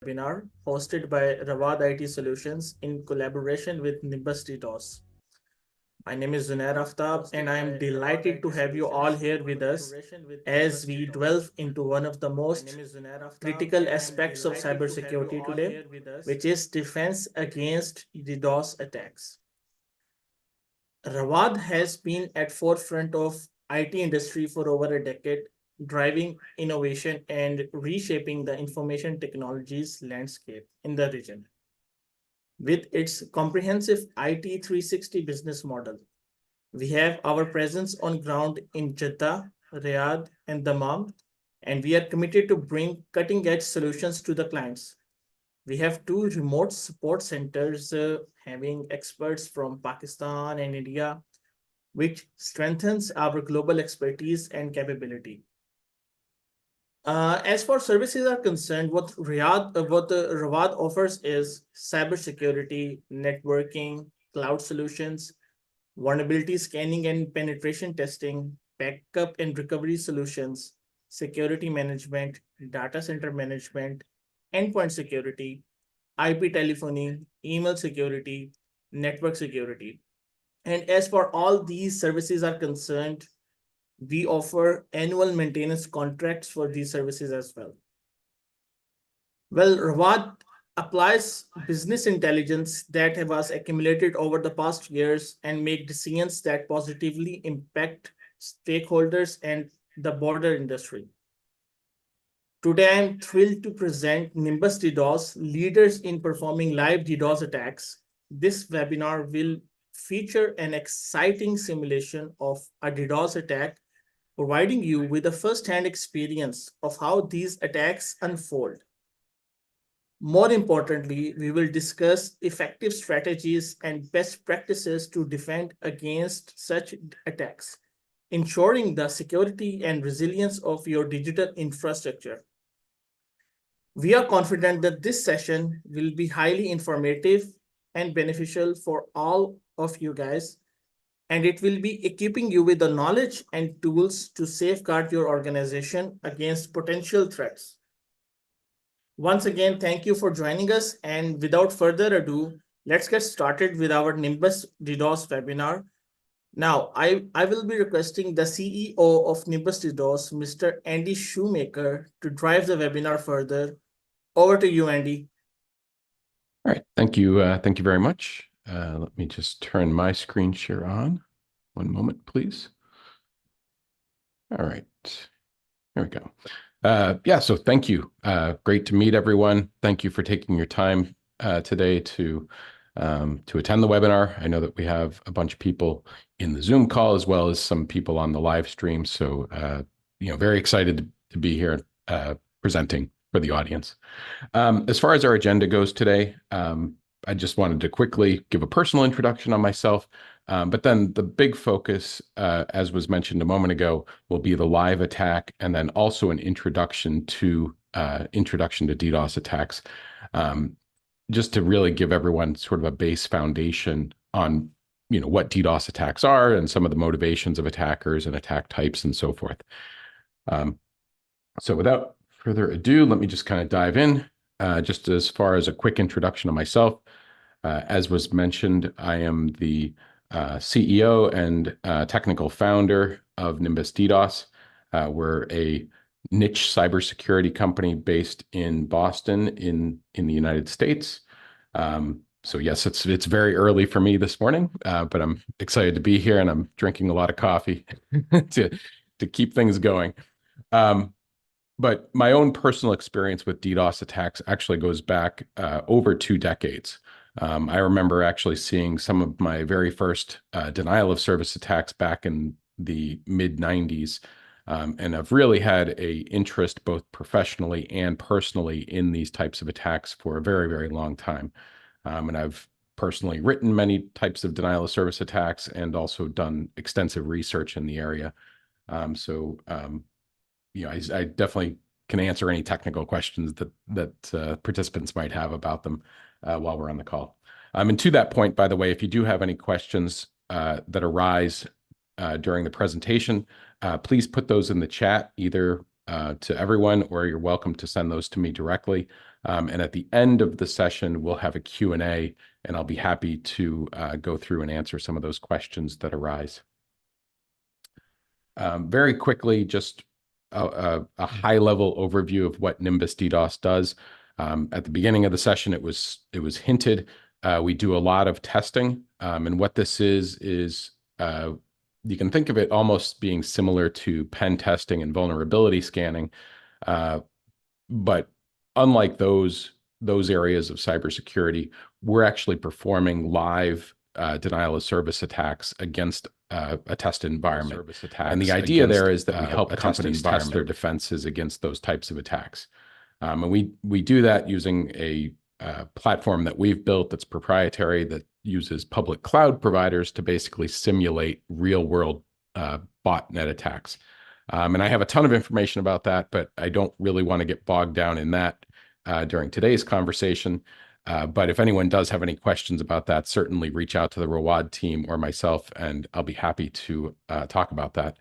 webinar hosted by Rawad IT Solutions in collaboration with NimbusDDOS. My name is Zunair Aftab, and I am delighted to have you all here with us as we delve into one of the most critical aspects of cybersecurity today, which is defense against DDoS attacks. Rawad has been at forefront of IT industry for over a decade, driving innovation and reshaping the information technologies landscape in the region. With its comprehensive IT 360 business model, we have our presence on ground in Jeddah, Riyadh, and Dammam, and we are committed to bring cutting-edge solutions to the clients. We have two remote support centers having experts from Pakistan and India, which strengthens our global expertise and capability. As far services are concerned, what Rawad offers is cybersecurity, networking, cloud solutions, vulnerability scanning and penetration testing, backup and recovery solutions, security management, data center management, endpoint security, IP telephony, email security, network security. And as for all these services are concerned, we offer annual maintenance contracts for these services as well. Well, Rawad applies business intelligence that was accumulated over the past years and make decisions that positively impact stakeholders and the broader industry. Today, I'm thrilled to present Nimbus DDoS, leaders in performing live DDoS attacks. This webinar will feature an exciting simulation of a DDoS attack, providing you with a first-hand experience of how these attacks unfold. More importantly, we will discuss effective strategies and best practices to defend against such attacks, ensuring the security and resilience of your digital infrastructure. We are confident that this session will be highly informative and beneficial for all of you guys, and it will be equipping you with the knowledge and tools to safeguard your organization against potential threats. Once again, thank you for joining us. And without further ado, let's get started with our Nimbus DDoS webinar. Now, I will be requesting the CEO of Nimbus DDoS, Mr. Andy Shoemaker, to drive the webinar further. Over to you, Andy. All right, thank you. Thank you very much. Let me just turn my screen share on. One moment, please. All right, there we go. Yeah, so thank you. Great to meet everyone. Thank you for taking your time today to attend the webinar. I know that we have a bunch of people in the Zoom call as well as some people on the live stream. So, very excited to be here presenting for the audience. As far as our agenda goes today, I just wanted to quickly give a personal introduction on myself. But then the big focus, as was mentioned a moment ago, will be the live attack, and then also an introduction to DDoS attacks, just to really give everyone sort of a base foundation on what DDoS attacks are and some of the motivations of attackers and attack types and so forth. So without further ado, let me just kind of dive in. Just as far as a quick introduction of myself, as was mentioned, I am the CEO and technical founder of NimbusDDOS. We're a niche cybersecurity company based in Boston in the United States. So yes, it's very early for me this morning, but I'm excited to be here, and I'm drinking a lot of coffee to keep things going. But my own personal experience with DDoS attacks actually goes back over 2 decades. I remember actually seeing some of my very first denial of service attacks back in the mid-90s, and I've really had an interest both professionally and personally in these types of attacks for a very, very long time. And I've personally written many types of denial of service attacks and also done extensive research in the area. I definitely can answer any technical questions that participants might have about them while we're on the call. And to that point, by the way, if you do have any questions that arise during the presentation, please put those in the chat, either to everyone, or you're welcome to send those to me directly. And at the end of the session, we'll have a Q&A, and I'll be happy to go through and answer some of those questions that arise. Very quickly, just a high-level overview of what NimbusDDOS does. At the beginning of the session, it was hinted. We do a lot of testing, and what this is you can think of it almost being similar to pen testing and vulnerability scanning, but unlike those areas of cybersecurity, we're actually performing live denial of service attacks against a test environment. And the idea there is that we help companies test their defenses against those types of attacks. And we do that using a platform that we've built that's proprietary, that uses public cloud providers to basically simulate real world botnet attacks. And I have a ton of information about that, but I don't really want to get bogged down in that during today's conversation. But if anyone does have any questions about that, certainly reach out to the Rawad team or myself, and I'll be happy to talk about that.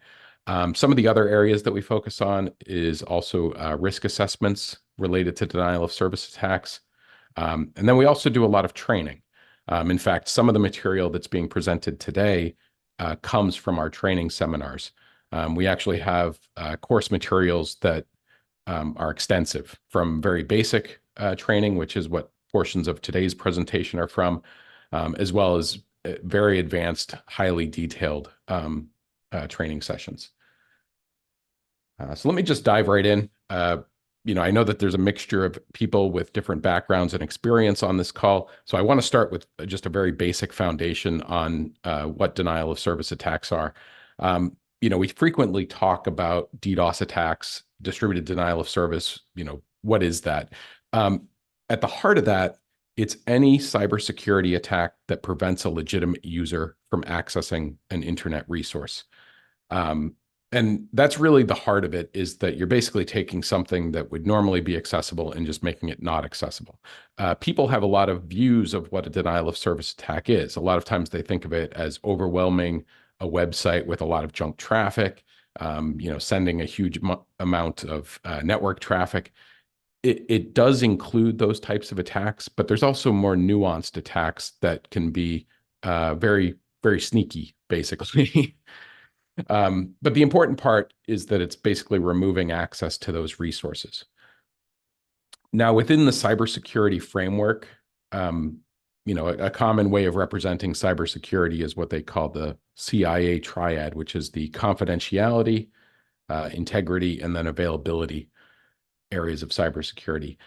Some of the other areas that we focus on is also risk assessments related to denial of service attacks. And then we also do a lot of training. In fact, some of the material that's being presented today comes from our training seminars. We actually have course materials that are extensive, from very basic training, which is what portions of today's presentation are from, as well as very advanced, highly detailed training sessions. So let me just dive right in. I know that there's a mixture of people with different backgrounds and experience on this call. So I want to start with just a very basic foundation on what denial of service attacks are. We frequently talk about DDoS attacks, distributed denial of service. What is that? At the heart of that, it's any cybersecurity attack that prevents a legitimate user from accessing an internet resource. And that's really the heart of it, is that you're basically taking something that would normally be accessible and just making it not accessible. People have a lot of views of what a denial of service attack is. A lot of times they think of it as overwhelming a website with a lot of junk traffic, sending a huge amount of network traffic. It does include those types of attacks, but there's also more nuanced attacks that can be very, very sneaky, basically. But the important part is that it's basically removing access to those resources. Now, within the cybersecurity framework, a common way of representing cybersecurity is what they call the CIA triad, which is the confidentiality, integrity, and then availability areas of cybersecurity.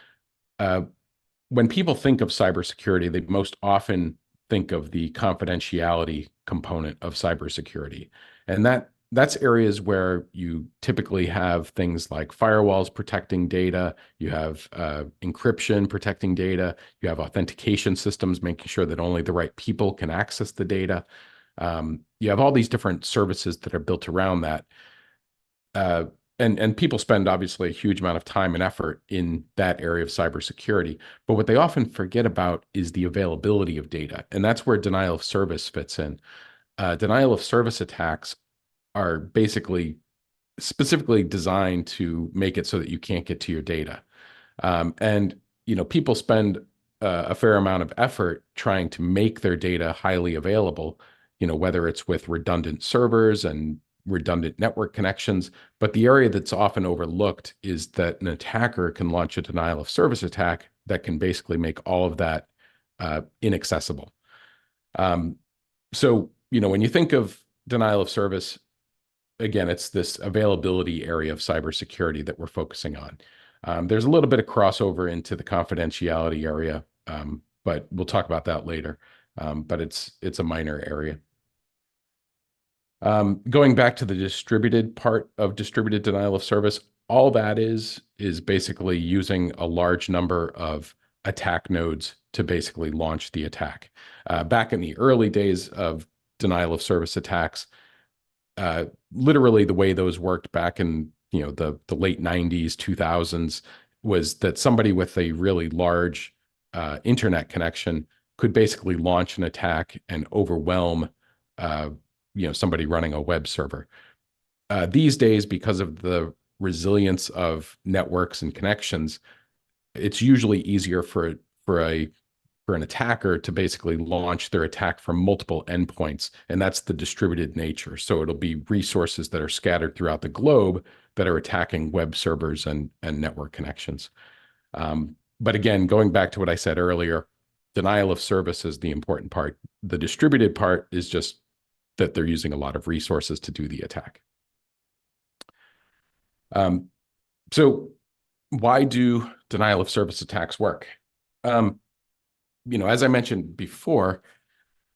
When people think of cybersecurity, they most often think of the confidentiality component of cybersecurity. And that's areas where you typically have things like firewalls protecting data, you have encryption protecting data, you have authentication systems making sure that only the right people can access the data. You have all these different services that are built around that. And people spend obviously a huge amount of time and effort in that area of cybersecurity. But what they often forget about is the availability of data. And that's where denial of service fits in. Denial of service attacks are basically specifically designed to make it so that you can't get to your data. And people spend a fair amount of effort trying to make their data highly available, whether it's with redundant servers and redundant network connections. But the area that's often overlooked is that an attacker can launch a denial of service attack that can basically make all of that inaccessible. So, when you think of denial of service, again, it's this availability area of cybersecurity that we're focusing on. There's a little bit of crossover into the confidentiality area, but we'll talk about that later. But it's a minor area. Going back to the distributed part of distributed denial of service, all that is basically using a large number of attack nodes to basically launch the attack. Back in the early days of denial of service attacks, literally the way those worked back in the late 90s, 2000s, was that somebody with a really large internet connection could basically launch an attack and overwhelm somebody running a web server. These days, because of the resilience of networks and connections, it's usually easier for an attacker to basically launch their attack from multiple endpoints, and that's the distributed nature. So it'll be resources that are scattered throughout the globe that are attacking web servers and network connections. But again, going back to what I said earlier, denial of service is the important part. The distributed part is just that they're using a lot of resources to do the attack. So why do denial of service attacks work? As I mentioned before,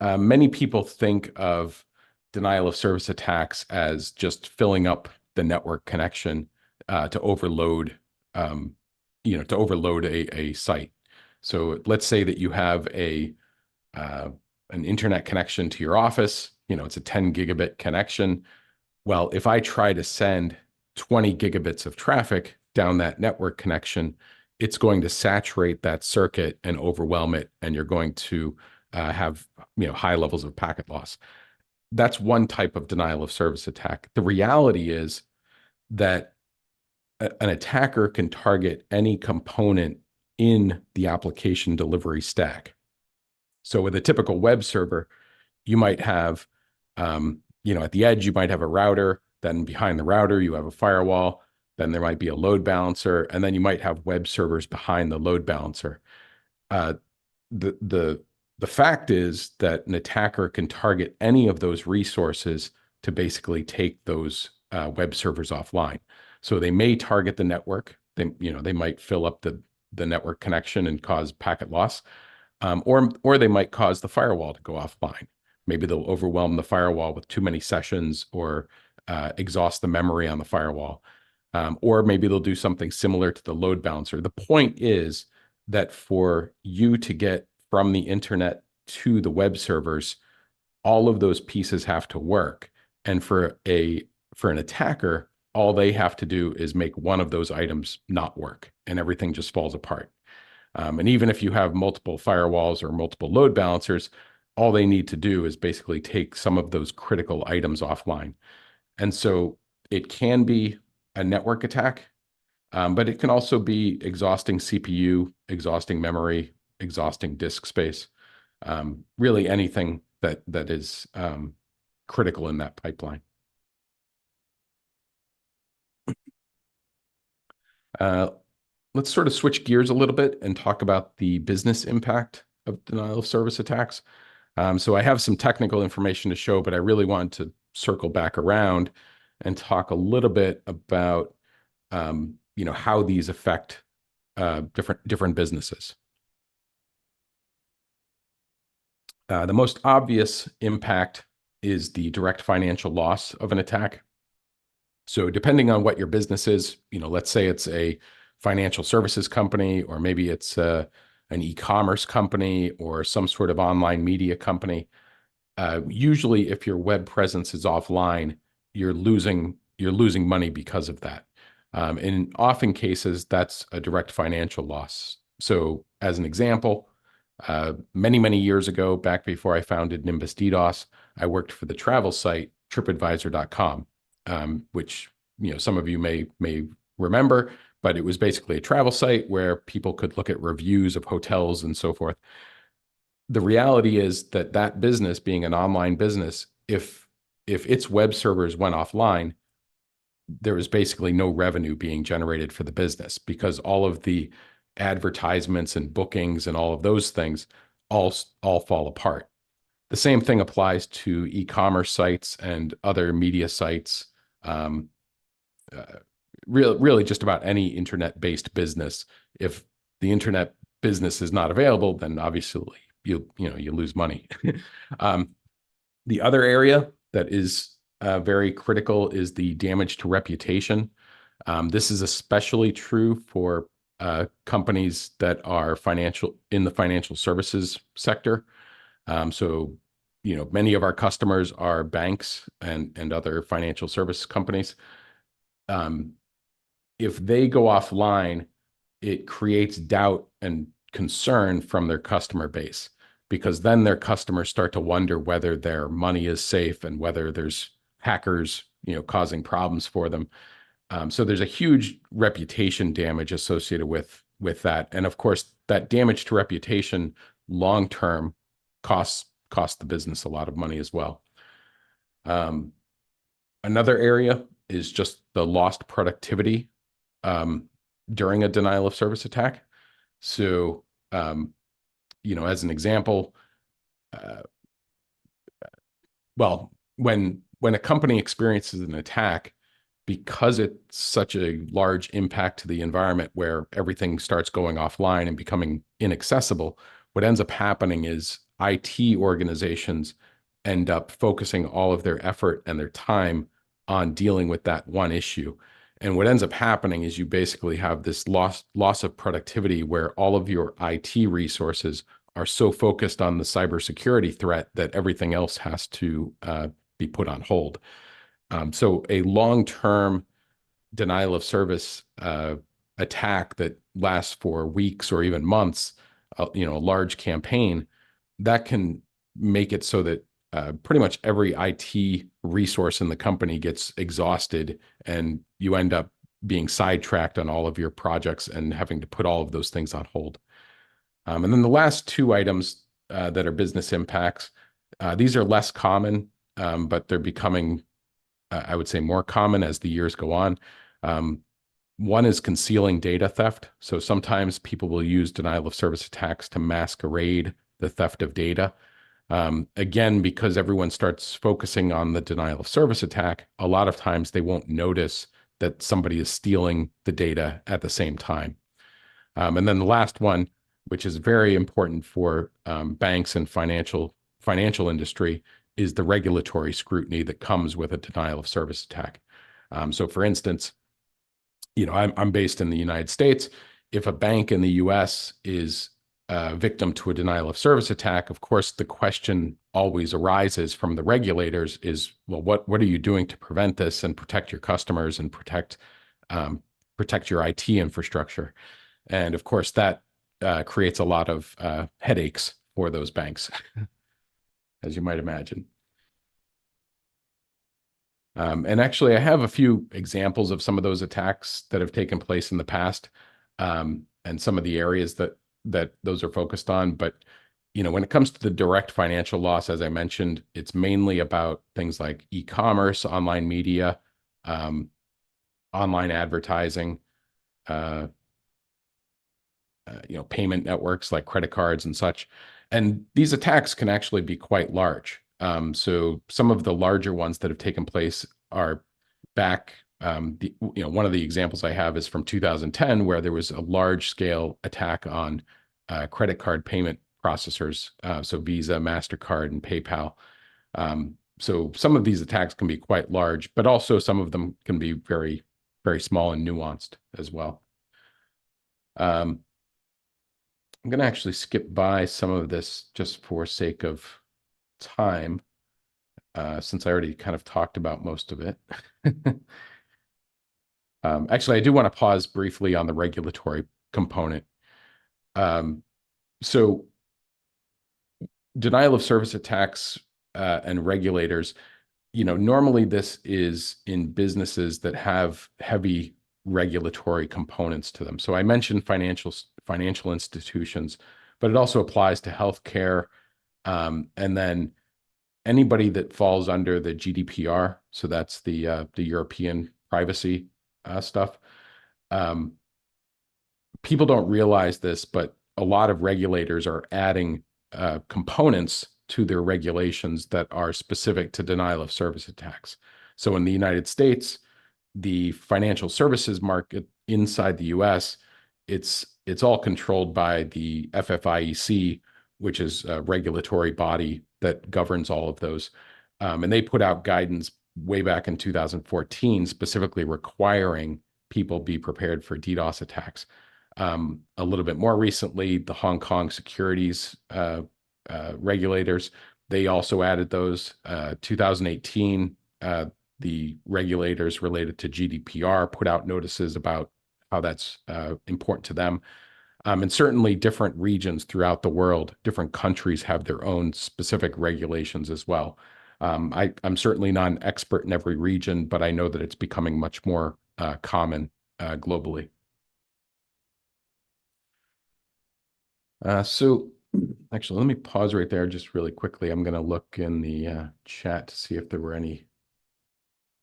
many people think of denial of service attacks as just filling up the network connection to overload, a site. So let's say that you have an internet connection to your office. It's a 10 gigabit connection. Well, if I try to send 20 gigabits of traffic down that network connection, it's going to saturate that circuit and overwhelm it, and you're going to have high levels of packet loss. That's one type of denial of service attack. The reality is that an attacker can target any component in the application delivery stack. So with a typical web server, you might have, at the edge, you might have a router. Then behind the router, you have a firewall. Then there might be a load balancer, and then you might have web servers behind the load balancer. The fact is that an attacker can target any of those resources to basically take those web servers offline. So they may target the network. They might fill up the network connection and cause packet loss, or they might cause the firewall to go offline. Maybe they'll overwhelm the firewall with too many sessions, or exhaust the memory on the firewall. Or maybe they'll do something similar to the load balancer. The point is that for you to get from the internet to the web servers, all of those pieces have to work. And for an attacker, all they have to do is make one of those items not work, and everything just falls apart. And even if you have multiple firewalls or multiple load balancers, all they need to do is basically take some of those critical items offline. And so it can be a network attack, but it can also be exhausting CPU, exhausting memory, exhausting disk space, really anything that is critical in that pipeline. Let's sort of switch gears a little bit and talk about the business impact of denial of service attacks. So I have some technical information to show, but I really want to circle back around and talk a little bit about how these affect different businesses. The most obvious impact is the direct financial loss of an attack. So depending on what your business is, let's say it's a financial services company, or maybe it's an e-commerce company or some sort of online media company. Usually, if your web presence is offline, you're losing money because of that. In often cases, that's a direct financial loss. So as an example, many years ago, back before I founded NimbusDDOS, I worked for the travel site TripAdvisor.com, which some of you may remember, but it was basically a travel site where people could look at reviews of hotels and so forth. The reality is that business, being an online business, if its web servers went offline, there was basically no revenue being generated for the business, because all of the advertisements and bookings and all of those things all fall apart. The same thing applies to e-commerce sites and other media sites. Really just about any internet-based business. If the internet business is not available, then obviously you lose money. The other area that is very critical is the damage to reputation. This is especially true for companies that are in the financial services sector. So many of our customers are banks and other financial service companies. If they go offline, it creates doubt and concern from their customer base, because then their customers start to wonder whether their money is safe and whether there's hackers, causing problems for them. So there's a huge reputation damage associated with that. And of course, that damage to reputation long term costs the business a lot of money as well. Another area is just the lost productivity during a denial of service attack. So, as an example, well, when a company experiences an attack, because it's such a large impact to the environment where everything starts going offline and becoming inaccessible, what ends up happening is IT organizations end up focusing all of their effort and their time on dealing with that one issue. And what ends up happening is you basically have this loss of productivity where all of your IT resources are so focused on the cybersecurity threat that everything else has to be put on hold. So a long-term denial of service attack that lasts for weeks or even months, a large campaign, that can make it so that pretty much every IT resource in the company gets exhausted, and you end up being sidetracked on all of your projects and having to put all of those things on hold. And then the last two items that are business impacts, these are less common, but they're becoming, I would say, more common as the years go on. One is concealing data theft. So sometimes people will use denial of service attacks to masquerade the theft of data. Again, because everyone starts focusing on the denial of service attack, a lot of times they won't notice that somebody is stealing the data at the same time. And then the last one, which is very important for banks and financial industry, is the regulatory scrutiny that comes with a denial of service attack. So for instance, I'm based in the United States. If a bank in the US is victim to a denial of service attack, of course, the question always arises from the regulators is, well, what are you doing to prevent this and protect your customers and protect your IT infrastructure? And of course, that creates a lot of headaches for those banks, as you might imagine. And actually, I have a few examples of some of those attacks that have taken place in the past, and some of the areas that those are focused on. But when it comes to the direct financial loss, as I mentioned, it's mainly about things like e-commerce, online media, online advertising, payment networks like credit cards and such. And these attacks can actually be quite large. So some of the larger ones that have taken place are back. One of the examples I have is from 2010, where there was a large-scale attack on credit card payment processors, so Visa, MasterCard, and PayPal. So some of these attacks can be quite large, but also some of them can be very, very small and nuanced as well. I'm going to actually skip by some of this just for sake of time, since I already kind of talked about most of it. Actually, I do want to pause briefly on the regulatory component. So denial of service attacks and regulators, normally this is in businesses that have heavy regulatory components to them. So I mentioned financial institutions, but it also applies to healthcare, and then anybody that falls under the GDPR. So that's the European privacy stuff. People don't realize this, but a lot of regulators are adding components to their regulations that are specific to denial of service attacks. So in the United States, the financial services market inside the US, it's all controlled by the FFIEC, which is a regulatory body that governs all of those. And they put out guidance way back in 2014, specifically requiring people be prepared for DDoS attacks. A little bit more recently, the Hong Kong securities regulators, they also added those. 2018, the regulators related to GDPR put out notices about how that's important to them. And certainly different regions throughout the world, different countries have their own specific regulations as well. I'm certainly not an expert in every region, but I know that it's becoming much more common globally. So actually, let me pause right there just really quickly. I'm going to look in the chat to see if there were any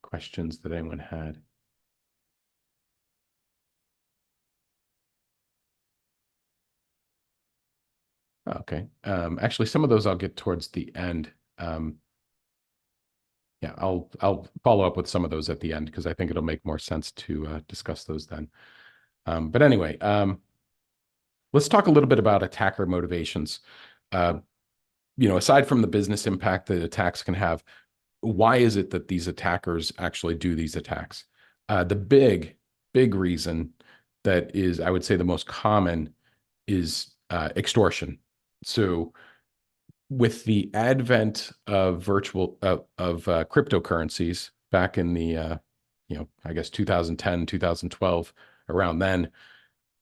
questions that anyone had. Okay. Actually, some of those I'll get towards the end. Yeah, I'll follow up with some of those at the end because I think it'll make more sense to discuss those then. But anyway, let's talk a little bit about attacker motivations. Aside from the business impact that attacks can have, why is it that these attackers actually do these attacks? The big reason that is, I would say, the most common is extortion. So with the advent of cryptocurrencies back in the I guess 2010, 2012, around then,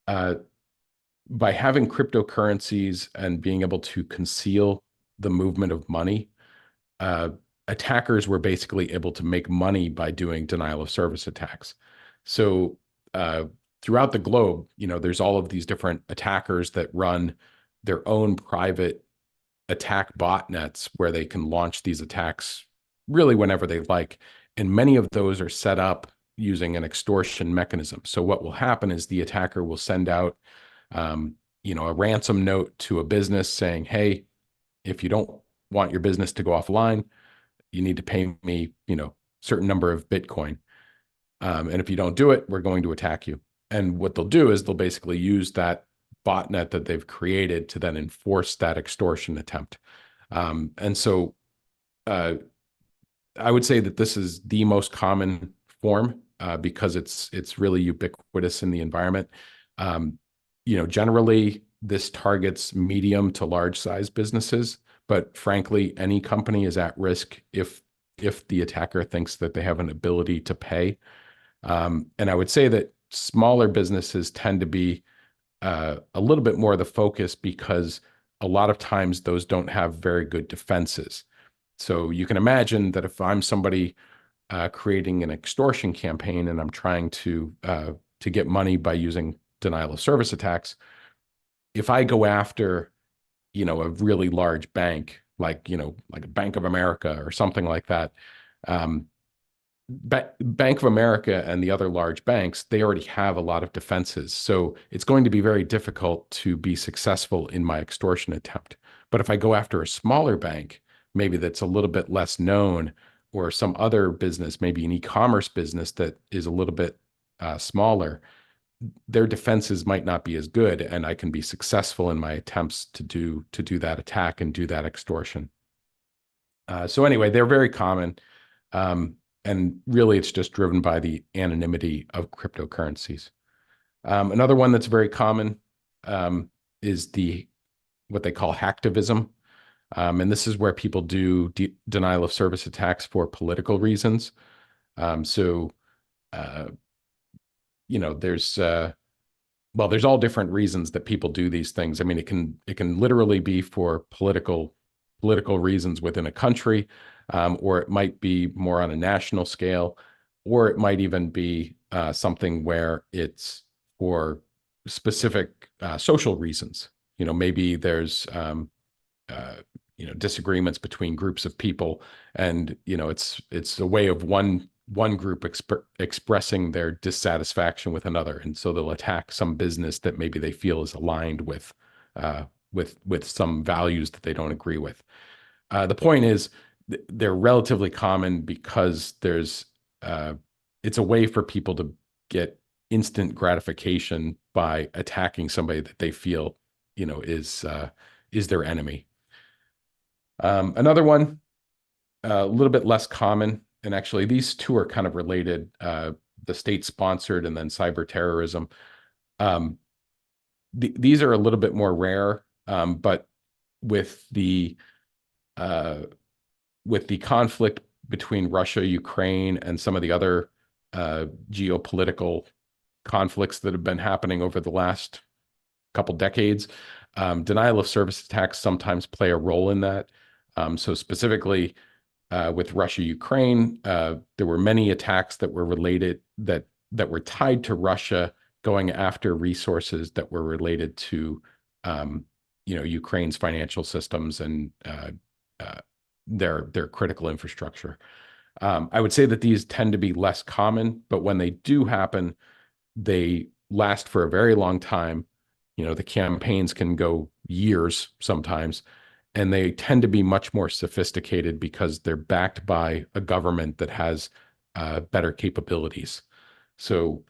by having cryptocurrencies and being able to conceal the movement of money, attackers were basically able to make money by doing denial of service attacks. So throughout the globe, there's all of these different attackers that run their own private attack botnets where they can launch these attacks really whenever they like. And many of those are set up using an extortion mechanism. So what will happen is the attacker will send out, a ransom note to a business saying, hey, if you don't want your business to go offline, you need to pay me, certain number of Bitcoin. And if you don't do it, we're going to attack you. And what they'll do is they'll basically use that botnet that they've created to then enforce that extortion attempt. And so I would say that this is the most common form because it's really ubiquitous in the environment. Generally, this targets medium to large size businesses, but frankly, any company is at risk if the attacker thinks that they have an ability to pay. And I would say that smaller businesses tend to be a little bit more the focus because a lot of times those don't have very good defenses. So you can imagine that if I'm somebody creating an extortion campaign and I'm trying to get money by using denial of service attacks, if I go after, a really large bank, like a Bank of America or something like that, Bank of America and the other large banks, they already have a lot of defenses. So it's going to be very difficult to be successful in my extortion attempt. But if I go after a smaller bank, maybe that's a little bit less known, or some other business, maybe an e-commerce business that is a little bit smaller, their defenses might not be as good, and I can be successful in my attempts to do that attack and do that extortion. So anyway, they're very common. And really, it's just driven by the anonymity of cryptocurrencies. Another one that's very common is what they call hacktivism. And this is where people do denial of service attacks for political reasons. There's all different reasons that people do these things. I mean, it can literally be for political reasons within a country, or it might be more on a national scale, or it might even be something where it's for specific social reasons. Maybe there's disagreements between groups of people, and it's a way of one group expressing their dissatisfaction with another, and so they'll attack some business that maybe they feel is aligned with some values that they don't agree with. The point is, they're relatively common because it's a way for people to get instant gratification by attacking somebody that they feel is their enemy. Another one, a little bit less common, and actually these two are kind of related, the state-sponsored and then cyber terrorism. These are a little bit more rare, but with the conflict between Russia, Ukraine, and some of the other geopolitical conflicts that have been happening over the last couple decades, denial of service attacks sometimes play a role in that. So specifically with Russia, Ukraine, there were many attacks that were related, that that were tied to Russia going after resources that were related to, Ukraine's financial systems and their critical infrastructure. I would say that these tend to be less common, but when they do happen, they last for a very long time. The campaigns can go years sometimes, and they tend to be much more sophisticated because they're backed by a government that has better capabilities. So,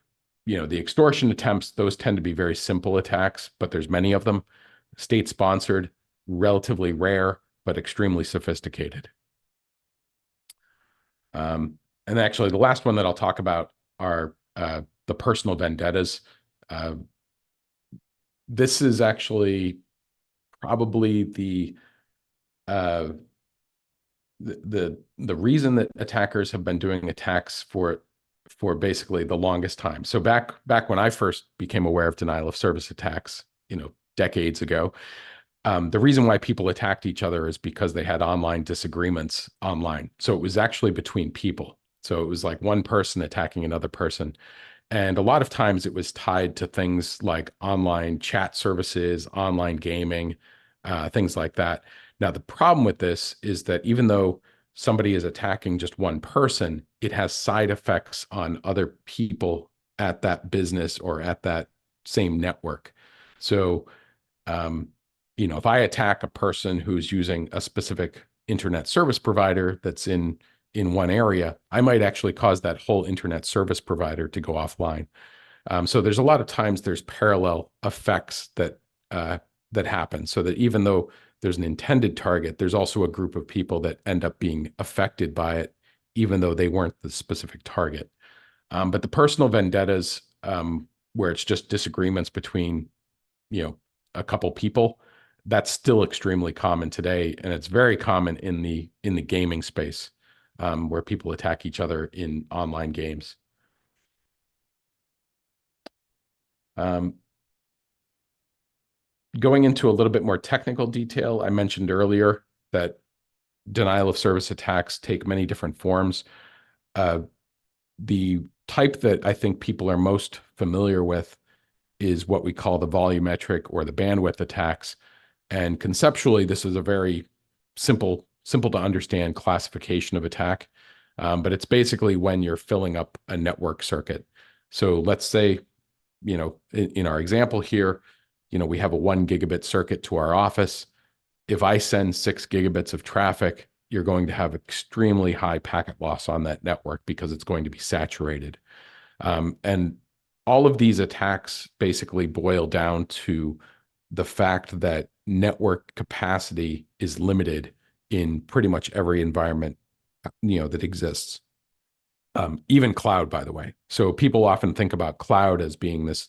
the extortion attempts, those tend to be very simple attacks, but there's many of them. State-sponsored, relatively rare, but extremely sophisticated. And actually, the last one that I'll talk about are the personal vendettas. This is actually probably the reason that attackers have been doing attacks for basically the longest time. So back when I first became aware of denial of service attacks, decades ago, the reason why people attacked each other is because they had online disagreements online. So it was actually between people. So it was like one person attacking another person. And a lot of times it was tied to things like online chat services, online gaming, things like that. Now, the problem with this is that even though somebody is attacking just one person, it has side effects on other people at that business or at that same network. So, if I attack a person who's using a specific internet service provider that's in one area, I might actually cause that whole internet service provider to go offline. So there's a lot of times there's parallel effects that happen, so that even though there's an intended target, there's also a group of people that end up being affected by it, even though they weren't the specific target. But the personal vendettas, where it's just disagreements between, a couple people, that's still extremely common today, and it's very common in the gaming space, where people attack each other in online games. Going into a little bit more technical detail, I mentioned earlier that denial of service attacks take many different forms. The type that I think people are most familiar with is what we call the volumetric or the bandwidth attacks. And conceptually, this is a very simple to understand classification of attack. But it's basically when you're filling up a network circuit. So let's say, in our example here, we have a 1 gigabit circuit to our office. If I send 6 gigabits of traffic, you're going to have extremely high packet loss on that network because it's going to be saturated. And all of these attacks basically boil down to the fact that network capacity is limited in pretty much every environment, that exists. Even cloud, by the way. So people often think about cloud as being this,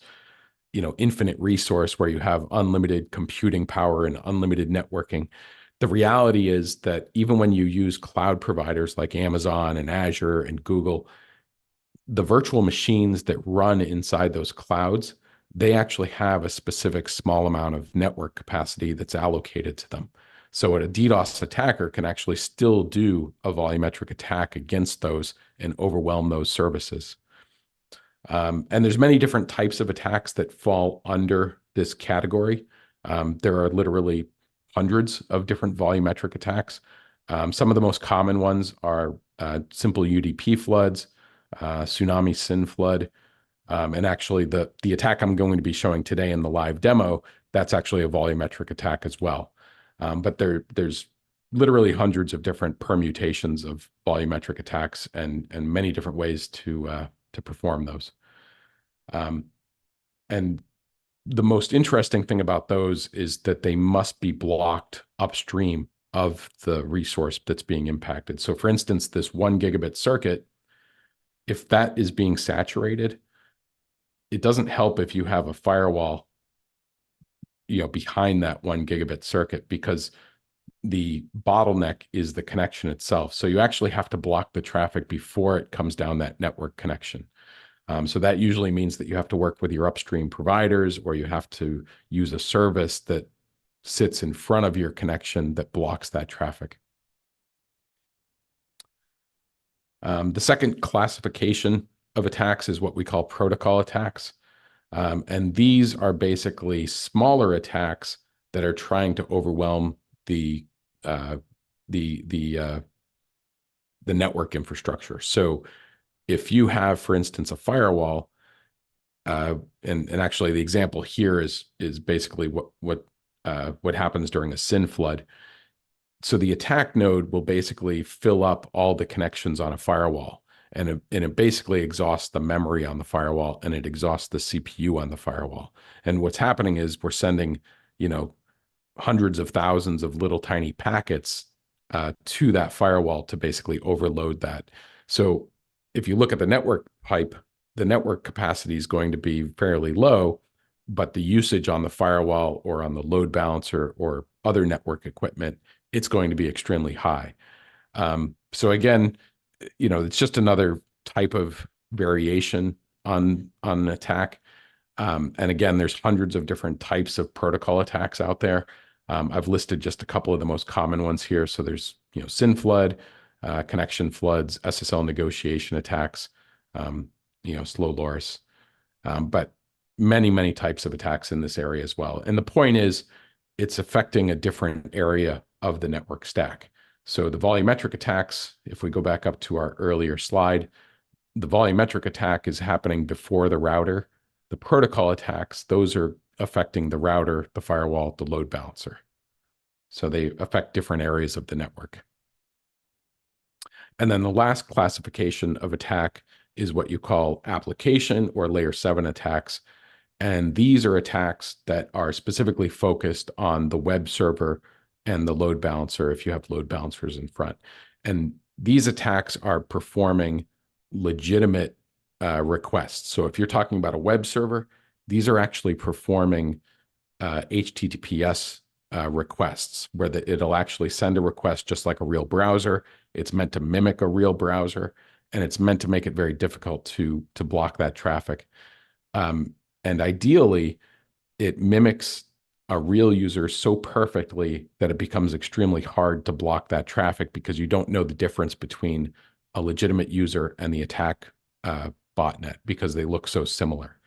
infinite resource where you have unlimited computing power and unlimited networking. The reality is that even when you use cloud providers like Amazon and Azure and Google, the virtual machines that run inside those clouds, they actually have a specific small amount of network capacity that's allocated to them. So a DDoS attacker can actually still do a volumetric attack against those and overwhelm those services. And there's many different types of attacks that fall under this category. There are literally hundreds of different volumetric attacks. Some of the most common ones are simple UDP floods, tsunami SYN flood, and actually the attack I'm going to be showing today in the live demo, that's actually a volumetric attack as well. But there's literally hundreds of different permutations of volumetric attacks and many different ways to perform those. And the most interesting thing about those is that they must be blocked upstream of the resource that's being impacted. So for instance, this 1 gigabit circuit, if that is being saturated, it doesn't help if you have a firewall, behind that 1 gigabit circuit, because the bottleneck is the connection itself. So you actually have to block the traffic before it comes down that network connection. So that usually means that you have to work with your upstream providers, or you have to use a service that sits in front of your connection that blocks that traffic. The second classification of attacks is what we call protocol attacks. And these are basically smaller attacks that are trying to overwhelm the uh, the network infrastructure. So if you have, for instance, a firewall, and actually the example here is basically what happens during a SYN flood. So the attack node will basically fill up all the connections on a firewall, and it basically exhausts the memory on the firewall, and it exhausts the CPU on the firewall. And what's happening is we're sending, hundreds of thousands of little tiny packets to that firewall to basically overload that. So if you look at the network pipe, the network capacity is going to be fairly low, but the usage on the firewall or on the load balancer or other network equipment, it's going to be extremely high. So again, it's just another type of variation on an attack. And again, there's hundreds of different types of protocol attacks out there. I've listed just a couple of the most common ones here. So there's, SYN flood, connection floods, SSL negotiation attacks, slow LoRs, but many, many types of attacks in this area as well. And the point is, it's affecting a different area of the network stack. So the volumetric attacks, if we go back up to our earlier slide, the volumetric attack is happening before the router. The protocol attacks, those are affecting the router, the firewall, the load balancer. So they affect different areas of the network. And then the last classification of attack is what you call application or layer 7 attacks. And these are attacks that are specifically focused on the web server and the load balancer if you have load balancers in front. And these attacks are performing legitimate requests. So if you're talking about a web server, these are actually performing HTTPS requests, where it'll actually send a request just like a real browser. It's meant to mimic a real browser, and it's meant to make it very difficult to block that traffic. And ideally, it mimics a real user so perfectly that it becomes extremely hard to block that traffic because you don't know the difference between a legitimate user and the attack botnet because they look so similar.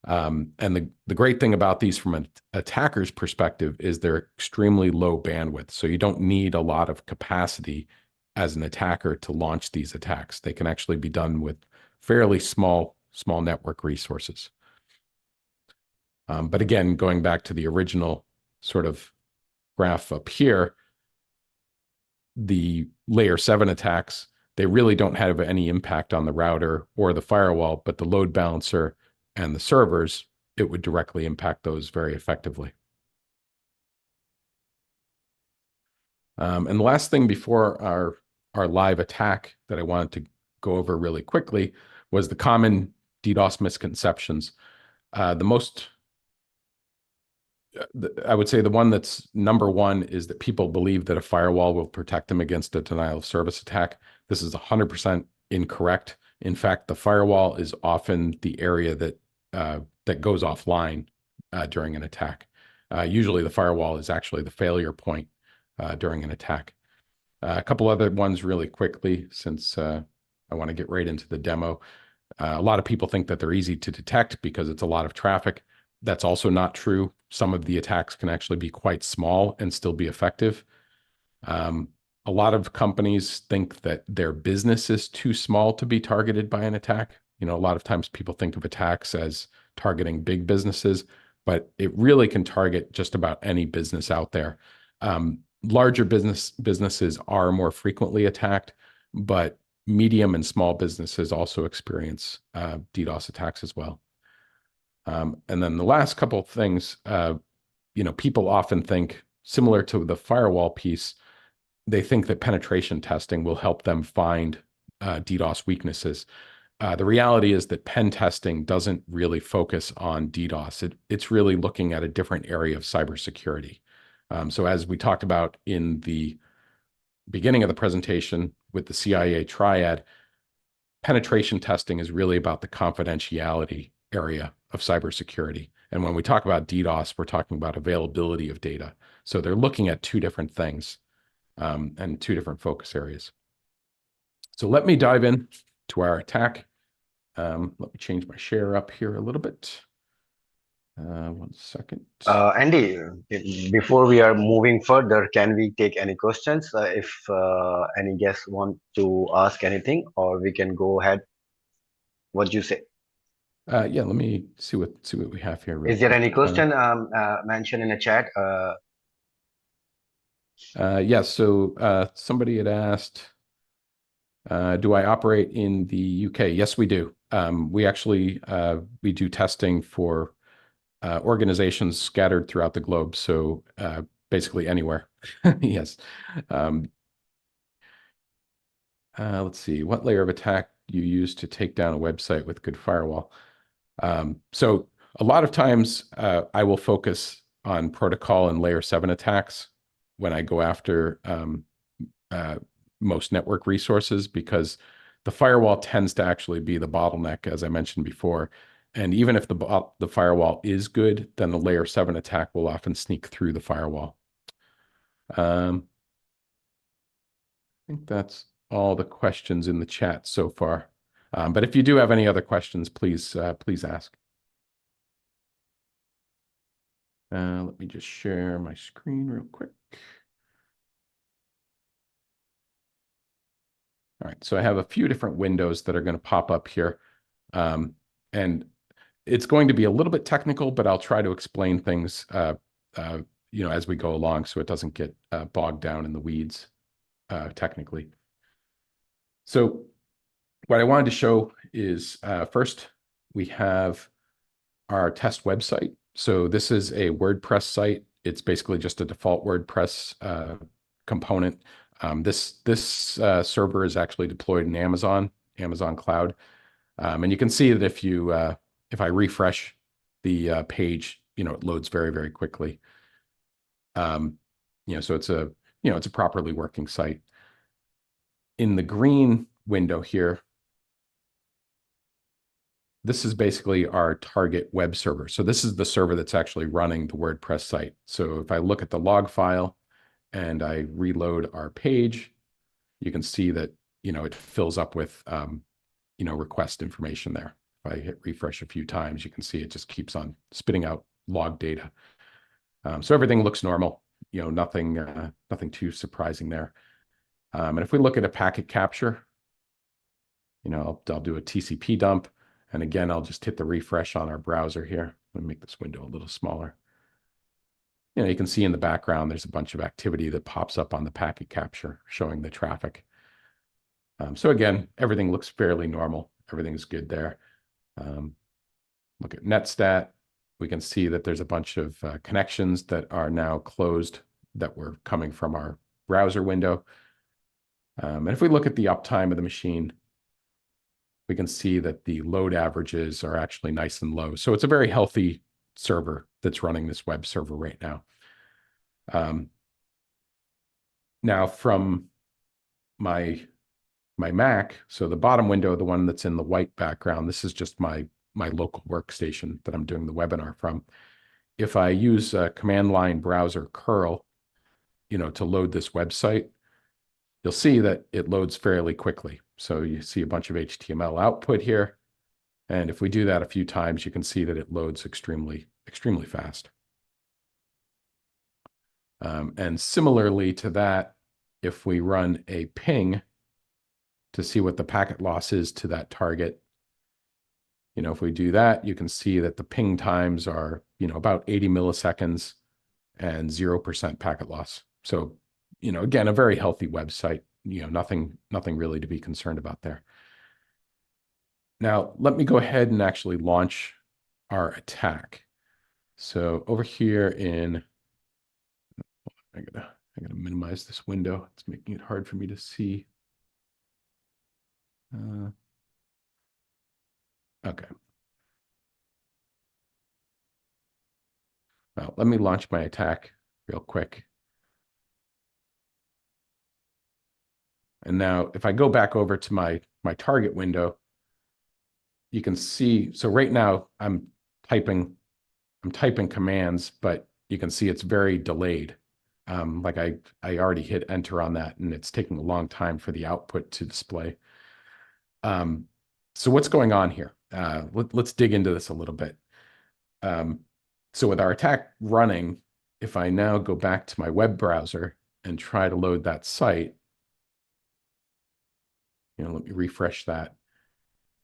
And the great thing about these from an attacker's perspective is they're extremely low bandwidth. So you don't need a lot of capacity as an attacker to launch these attacks. They can actually be done with fairly small network resources. But again, going back to the original sort of graph up here, the layer 7 attacks, they really don't have any impact on the router or the firewall, but the load balancer and the servers, it would directly impact those very effectively. And the last thing before our live attack that I wanted to go over really quickly was the common DDoS misconceptions. I would say the one that's number one is that people believe that a firewall will protect them against a denial of service attack. This is 100% incorrect. In fact, the firewall is often the area that goes offline during an attack. Usually the firewall is actually the failure point during an attack. A couple other ones really quickly, since I want to get right into the demo. A lot of people think that they're easy to detect because it's a lot of traffic. That's also not true. Some of the attacks can actually be quite small and still be effective. A lot of companies think that their business is too small to be targeted by an attack. A lot of times people think of attacks as targeting big businesses, but it really can target just about any business out there. Larger businesses are more frequently attacked, but medium and small businesses also experience DDoS attacks as well. And then the last couple of things, people often think, similar to the firewall piece, they think that penetration testing will help them find DDoS weaknesses. The reality is that pen testing doesn't really focus on DDoS. It's really looking at a different area of cybersecurity. So as we talked about in the beginning of the presentation with the CIA triad, penetration testing is really about the confidentiality area of cybersecurity. And when we talk about DDoS, we're talking about availability of data. So they're looking at two different things and two different focus areas. So let me dive in to our attack. Let me change my share up here a little bit. 1 second. Andy, before we are moving further, can we take any questions if any guests want to ask anything, or we can go ahead? What do you say? Yeah, let me see what we have here real Is there quick. any question mentioned in the chat? Yeah, so somebody had asked, do I operate in the UK? Yes, we do. We actually we do testing for organizations scattered throughout the globe. So basically anywhere. Yes. Let's see, what layer of attack you use to take down a website with good firewall? So a lot of times I will focus on protocol and layer 7 attacks when I go after most network resources, because the firewall tends to actually be the bottleneck, as I mentioned before. And even if the firewall is good, then the layer 7 attack will often sneak through the firewall. I think that's all the questions in the chat so far. But if you do have any other questions, please ask. Let me just share my screen real quick. All right, so I have a few different windows that are going to pop up here. And it's going to be a little bit technical, but I'll try to explain things as we go along, so it doesn't get bogged down in the weeds technically. So what I wanted to show is first we have our test website. So this is a WordPress site. It's basically just a default WordPress component. This server is actually deployed in Amazon Cloud. And you can see that if I refresh the page, it loads very, very quickly. So it's a properly working site. In the green window here, this is basically our target web server. So this is the server that's actually running the WordPress site. So if I look at the log file and I reload our page, you can see that, it fills up with, request information there. If I hit refresh a few times, you can see it just keeps on spitting out log data. So everything looks normal, nothing too surprising there. And if we look at a packet capture, I'll do a TCP dump. And again, I'll just hit the refresh on our browser here. Let me make this window a little smaller. You can see in the background, there's a bunch of activity that pops up on the packet capture showing the traffic. So again, everything looks fairly normal. Everything's good there. Look at Netstat. We can see that there's a bunch of connections that are now closed that were coming from our browser window. And if we look at the uptime of the machine, we can see that the load averages are actually nice and low. So it's a very healthy server that's running this web server right now. Now from my Mac, so the bottom window, the one that's in the white background, this is just my local workstation that I'm doing the webinar from. If I use a command line browser curl, to load this website, you'll see that it loads fairly quickly. So you see a bunch of HTML output here. And if we do that a few times, you can see that it loads extremely, extremely fast. And similarly to that, if we run a ping to see what the packet loss is to that target, if we do that, you can see that the ping times are, about 80 milliseconds and 0% packet loss. So, again, a very healthy website, nothing really to be concerned about there. Now, let me go ahead and actually launch our attack. So over here I gotta minimize this window. It's making it hard for me to see. Okay. Well, let me launch my attack real quick. And now if I go back over to my target window, you can see, so right now I'm typing commands, but you can see it's very delayed. Like I already hit enter on that and it's taking a long time for the output to display. So what's going on here? Let's dig into this a little bit. So with our attack running, if I now go back to my web browser and try to load that site, let me refresh that.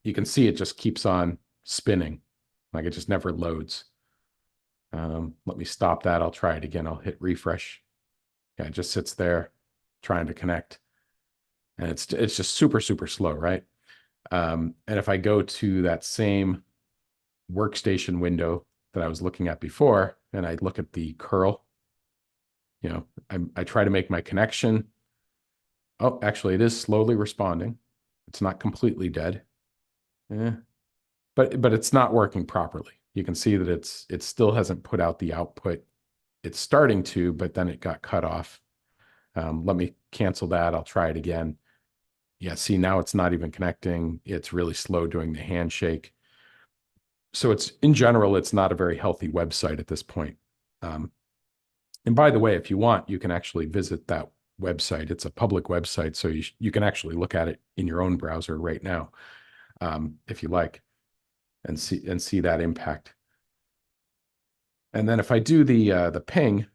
You can see it just keeps on spinning, like it just never loads. Let me stop that. I'll try it again. I'll hit refresh. Yeah, it just sits there trying to connect. And it's just super, super slow, right? And if I go to that same workstation window that I was looking at before, and I look at the curl, I try to make my connection. Oh, actually, it is slowly responding. It's not completely dead. But it's not working properly. You can see that it still hasn't put out the output. It's starting to, but then it got cut off. Let me cancel that. I'll try it again. Yeah, see, now it's not even connecting. It's really slow doing the handshake. So in general, it's not a very healthy website at this point. And by the way, if you want, you can actually visit that website. It's a public website, so you can actually look at it in your own browser right now, if you like, and see that impact. And then if I do the ping,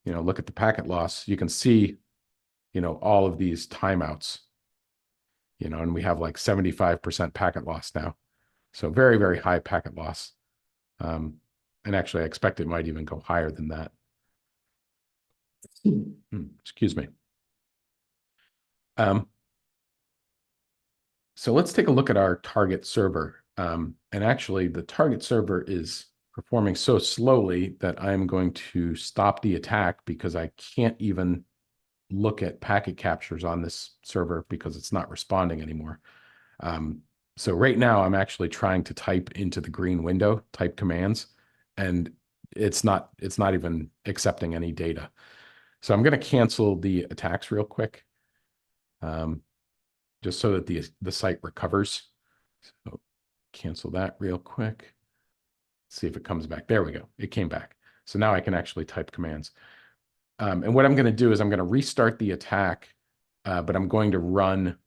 look at the packet loss, you can see, all of these timeouts, and we have like 75% packet loss now. So very, very high packet loss. And actually, I expect it might even go higher than that. Excuse me. So let's take a look at our target server. And actually, the target server is performing so slowly that I'm going to stop the attack because I can't even look at packet captures on this server because it's not responding anymore. So right now, I'm actually trying to type into the green window, type commands, and it's not even accepting any data. So I'm going to cancel the attacks real quick, just so that the site recovers. So cancel that real quick. See if it comes back. There we go. It came back. So now I can actually type commands. And what I'm going to do is I'm going to restart the attack, but I'm going to run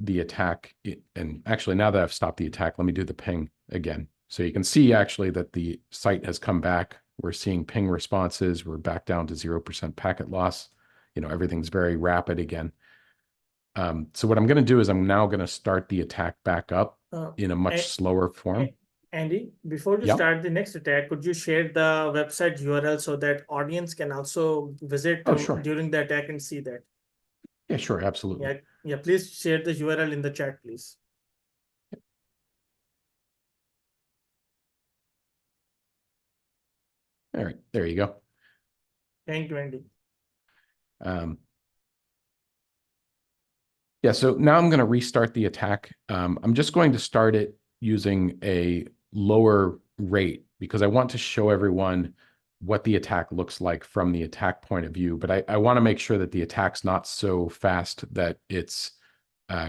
the attack. And actually, now that I've stopped the attack, let me do the ping again. So you can see actually that the site has come back. We're seeing ping responses. We're back down to 0% packet loss. Everything's very rapid again. So what I'm going to do is I'm now going to start the attack back up in a much slower form. Andy, before you start the next attack, could you share the website URL so that audience can also visit Sure. during the attack and see that? Yeah, sure. Absolutely. Yeah, please share the URL in the chat, please. All right, there you go. Thank you, Andy. Yeah, so now I'm going to restart the attack. I'm just going to start it using a lower rate because I want to show everyone what the attack looks like from the attack point of view. But I want to make sure that the attack's not so fast that it's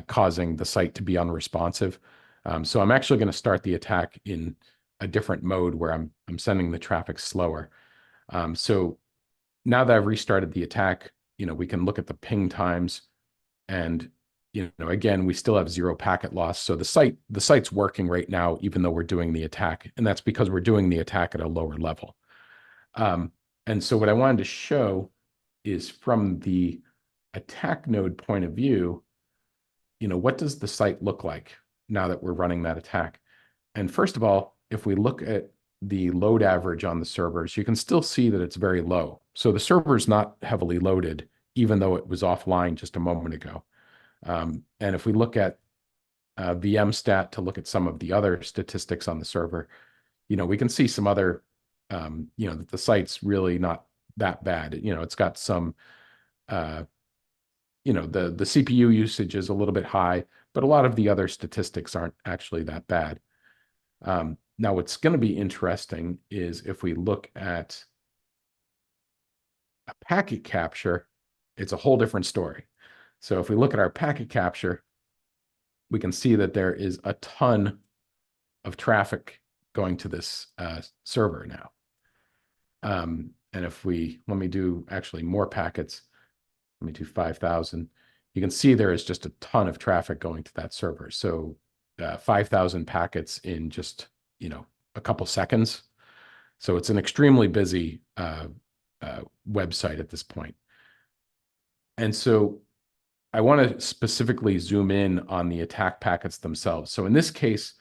causing the site to be unresponsive. So I'm actually going to start the attack in a different mode where I'm sending the traffic slower. So now that I've restarted the attack, we can look at the ping times, and again, we still have 0 packet loss. So the site's working right now, even though we're doing the attack, and that's because we're doing the attack at a lower level. And so what I wanted to show is from the attack node point of view, what does the site look like now that we're running that attack? And first of all, if we look at the load average on the servers, you can still see that it's very low. So the server's not heavily loaded, even though it was offline just a moment ago. And if we look at VMstat to look at some of the other statistics on the server, we can see some other, that the site's really not that bad. It's got some, the CPU usage is a little bit high, but a lot of the other statistics aren't actually that bad. Now, what's going to be interesting is if we look at a packet capture, it's a whole different story. So if we look at our packet capture, we can see that there is a ton of traffic going to this server now. And if let me do actually more packets, let me do 5,000. you can see there is just a ton of traffic going to that server. So 5,000 packets in just, a couple seconds. So it's an extremely busy website at this point. And so I want to specifically zoom in on the attack packets themselves. So in this case,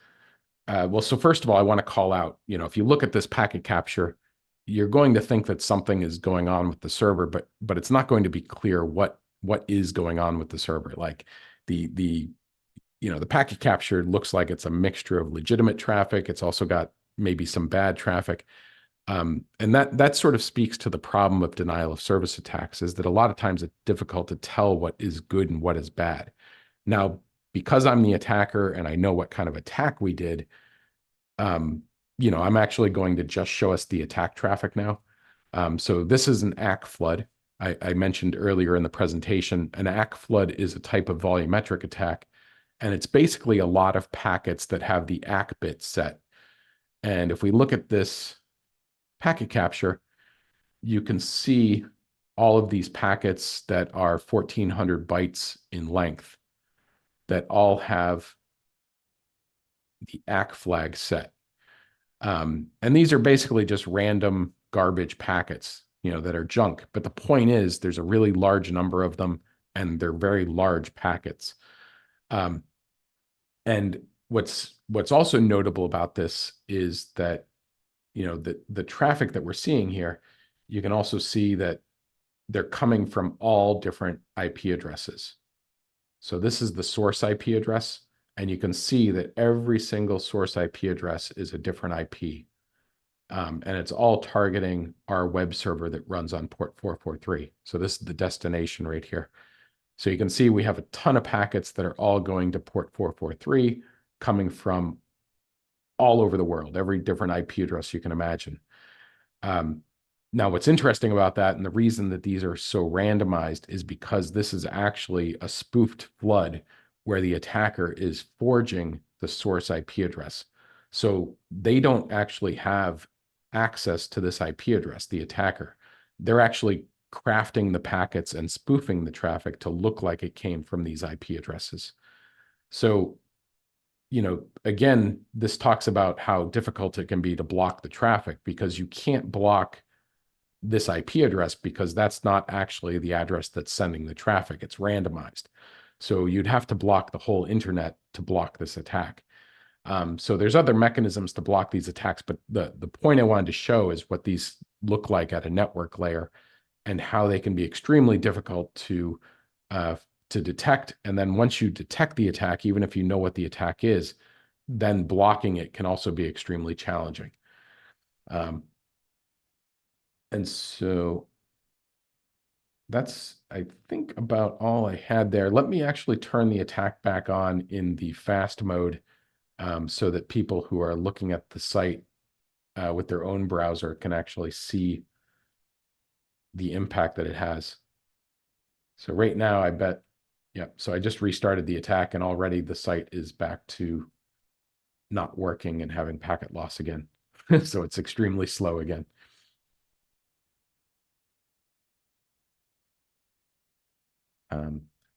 so first of all, I want to call out, if you look at this packet capture, you're going to think that something is going on with the server, but it's not going to be clear what is going on with the server. Like the packet capture looks like it's a mixture of legitimate traffic. It's also got maybe some bad traffic. And that sort of speaks to the problem of denial of service attacks, is that a lot of times it's difficult to tell what is good and what is bad. Now, because I'm the attacker and I know what kind of attack we did, I'm actually going to just show us the attack traffic now. So this is an ACK flood. I mentioned earlier in the presentation, an ACK flood is a type of volumetric attack, and it's basically a lot of packets that have the ACK bit set. And if we look at this packet capture, you can see all of these packets that are 1,400 bytes in length that all have the ACK flag set. And these are basically just random garbage packets, that are junk. But the point is, there's a really large number of them, and they're very large packets. And what's also notable about this is that, the traffic that we're seeing here, you can also see that they're coming from all different IP addresses. So this is the source IP address, and you can see that every single source IP address is a different IP. And it's all targeting our web server that runs on port 443. So this is the destination right here. So you can see we have a ton of packets that are all going to port 443, coming from all over the world, every different IP address you can imagine. Now, what's interesting about that, and the reason that these are so randomized, is because this is actually a spoofed flood where the attacker is forging the source IP address. So they don't actually have access to this IP address, the attacker. They're actually crafting the packets and spoofing the traffic to look like it came from these IP addresses. So, again, this talks about how difficult it can be to block the traffic, because you can't block this IP address because that's not actually the address that's sending the traffic. It's randomized. So you'd have to block the whole internet to block this attack. So there's other mechanisms to block these attacks, but the point I wanted to show is what these look like at a network layer, and how they can be extremely difficult to detect. And then once you detect the attack, even if you know what the attack is, then blocking it can also be extremely challenging. And so that's, I think, about all I had there. Let me actually turn the attack back on in the fast mode, so that people who are looking at the site with their own browser can actually see the impact that it has. So right now, so I just restarted the attack, and already the site is back to not working and having packet loss again. So it's extremely slow again.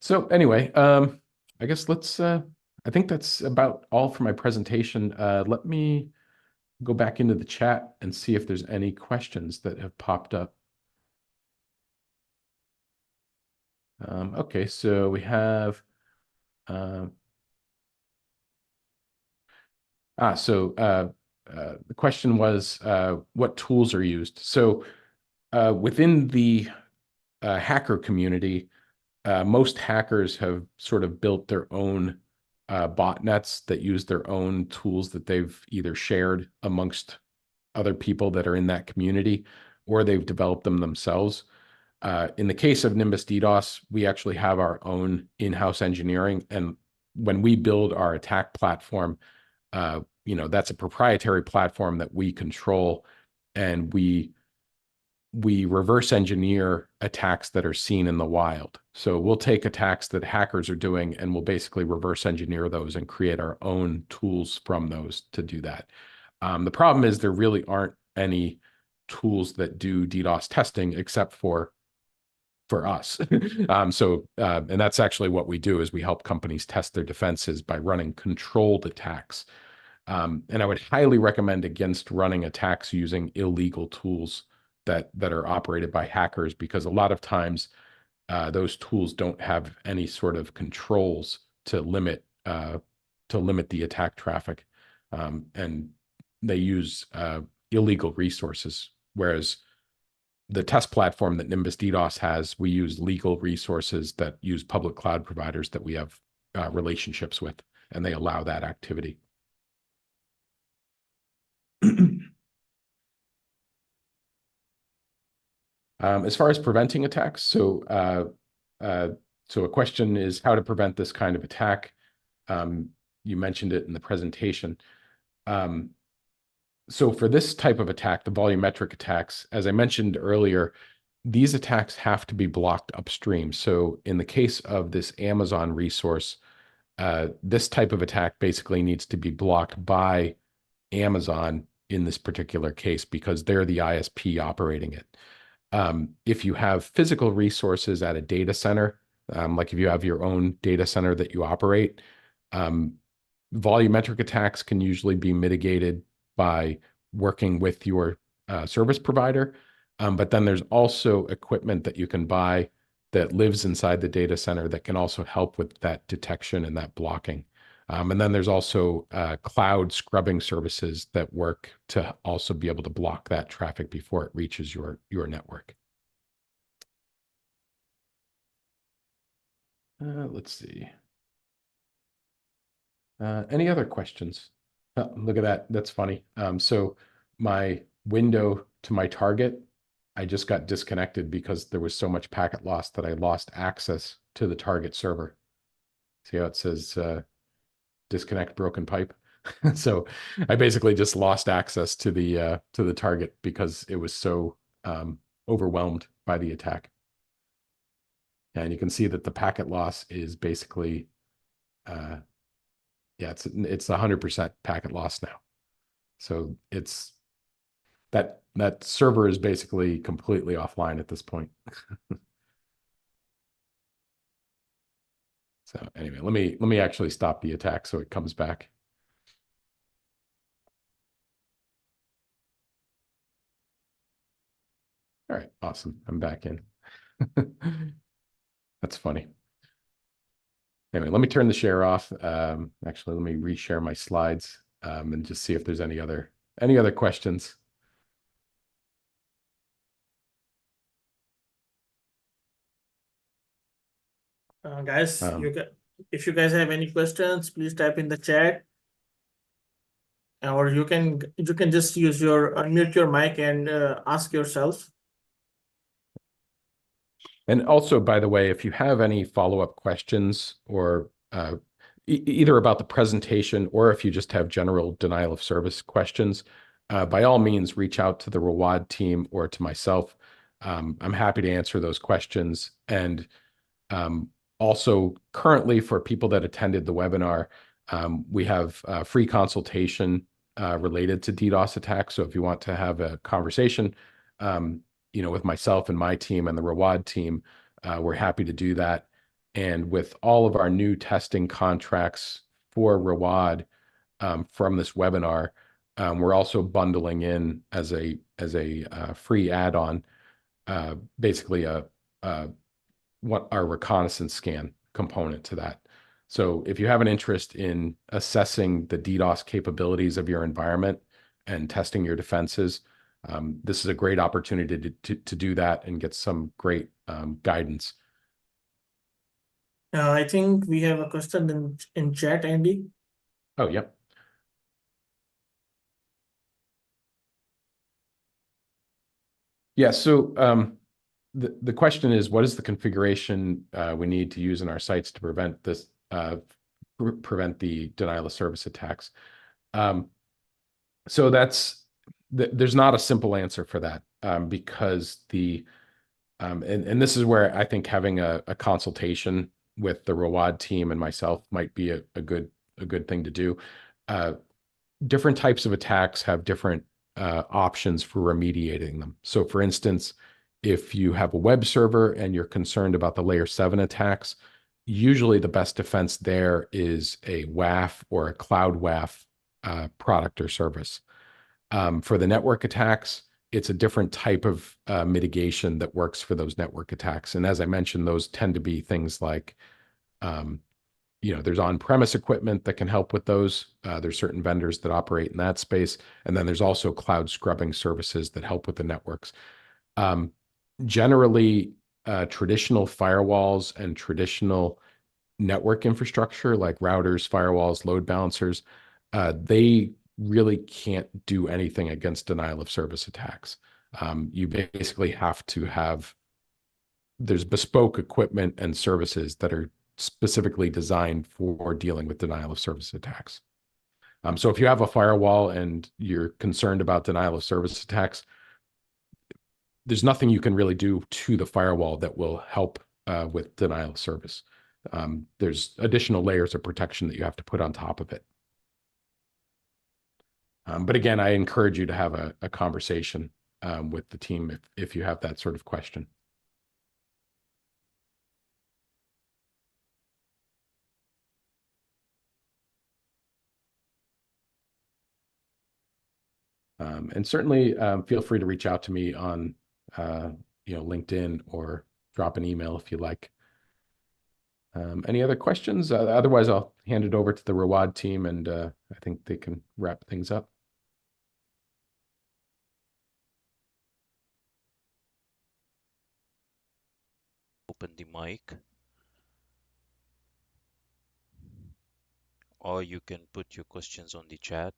So anyway, I guess I think that's about all for my presentation. Let me go back into the chat and see if there's any questions that have popped up. Okay, so we have, the question was, what tools are used? So within the hacker community, most hackers have sort of built their own botnets that use their own tools that they've either shared amongst other people that are in that community, or they've developed them themselves. In the case of NimbusDDOS, we actually have our own in-house engineering. And when we build our attack platform, that's a proprietary platform that we control, and we reverse engineer attacks that are seen in the wild. So we'll take attacks that hackers are doing, and we'll basically reverse engineer those and create our own tools from those to do that. The problem is there really aren't any tools that do DDoS testing except for for us. And that's actually what we do is we help companies test their defenses by running controlled attacks. And I would highly recommend against running attacks using illegal tools that are operated by hackers, because a lot of times those tools don't have any sort of controls to limit the attack traffic, and they use illegal resources. Whereas the test platform that NimbusDDOS has, we use legal resources that use public cloud providers that we have relationships with, and they allow that activity. As far as preventing attacks, so a question is how to prevent this kind of attack. You mentioned it in the presentation. So for this type of attack, the volumetric attacks, as I mentioned earlier, these attacks have to be blocked upstream. So in the case of this Amazon resource, this type of attack basically needs to be blocked by Amazon in this particular case, because they're the ISP operating it. If you have physical resources at a data center, like if you have your own data center that you operate, volumetric attacks can usually be mitigated by working with your service provider. But then there's also equipment that you can buy that lives inside the data center that can also help with that detection and that blocking. And then there's also cloud scrubbing services that work to also be able to block that traffic before it reaches your network. Let's see. Any other questions? Oh, look at that. That's funny. So my window to my target, I just got disconnected because there was so much packet loss that I lost access to the target server. See how it says disconnect broken pipe? So I basically just lost access to the target because it was so overwhelmed by the attack. And you can see that the packet loss is basically yeah, it's 100% packet loss now. So it's that server is basically completely offline at this point. So anyway, let me actually stop the attack so it comes back. All right, awesome. I'm back in. That's funny. Anyway, let me turn the share off. Actually, let me reshare my slides and just see if there's any other questions. Guys, if you guys have any questions, please type in the chat, or you can just use your unmute your mic and ask yourself. And also, by the way, if you have any follow-up questions or either about the presentation or if you just have general denial of service questions, by all means, reach out to the Rawad team or to myself. I'm happy to answer those questions. And also, currently, for people that attended the webinar, we have free consultation related to DDoS attacks. So if you want to have a conversation, with myself and my team and the Rawad team, we're happy to do that. And with all of our new testing contracts for Rawad from this webinar, we're also bundling in as a free add-on, basically what our reconnaissance scan component to that. So if you have an interest in assessing the DDoS capabilities of your environment and testing your defenses, this is a great opportunity to do that and get some great guidance. I think we have a question in chat, Andy. Oh, yep. Yeah, so the question is, what is the configuration we need to use in our sites to prevent this, prevent the denial of service attacks? So there's not a simple answer for that, because and this is where I think having a consultation with the Rawad team and myself might be a good thing to do. Different types of attacks have different options for remediating them. So for instance, if you have a web server and you're concerned about the layer 7 attacks, usually the best defense there is a WAF or a cloud WAF product or service. For the network attacks, it's a different type of mitigation that works for those network attacks. And as I mentioned, those tend to be things like, there's on-premise equipment that can help with those. There's certain vendors that operate in that space. And then there's also cloud scrubbing services that help with the networks. Generally, traditional firewalls and traditional network infrastructure like routers, firewalls, load balancers, they really can't do anything against denial of service attacks. You basically have to have, there's bespoke equipment and services that are specifically designed for dealing with denial of service attacks. So if you have a firewall and you're concerned about denial of service attacks, there's nothing you can really do to the firewall that will help with denial of service. There's additional layers of protection that you have to put on top of it. But again, I encourage you to have a conversation with the team if you have that sort of question. And certainly feel free to reach out to me on LinkedIn or drop an email if you like. Any other questions? Otherwise, I'll hand it over to the Rawad team, and I think they can wrap things up. Open the mic, or you can put your questions on the chat.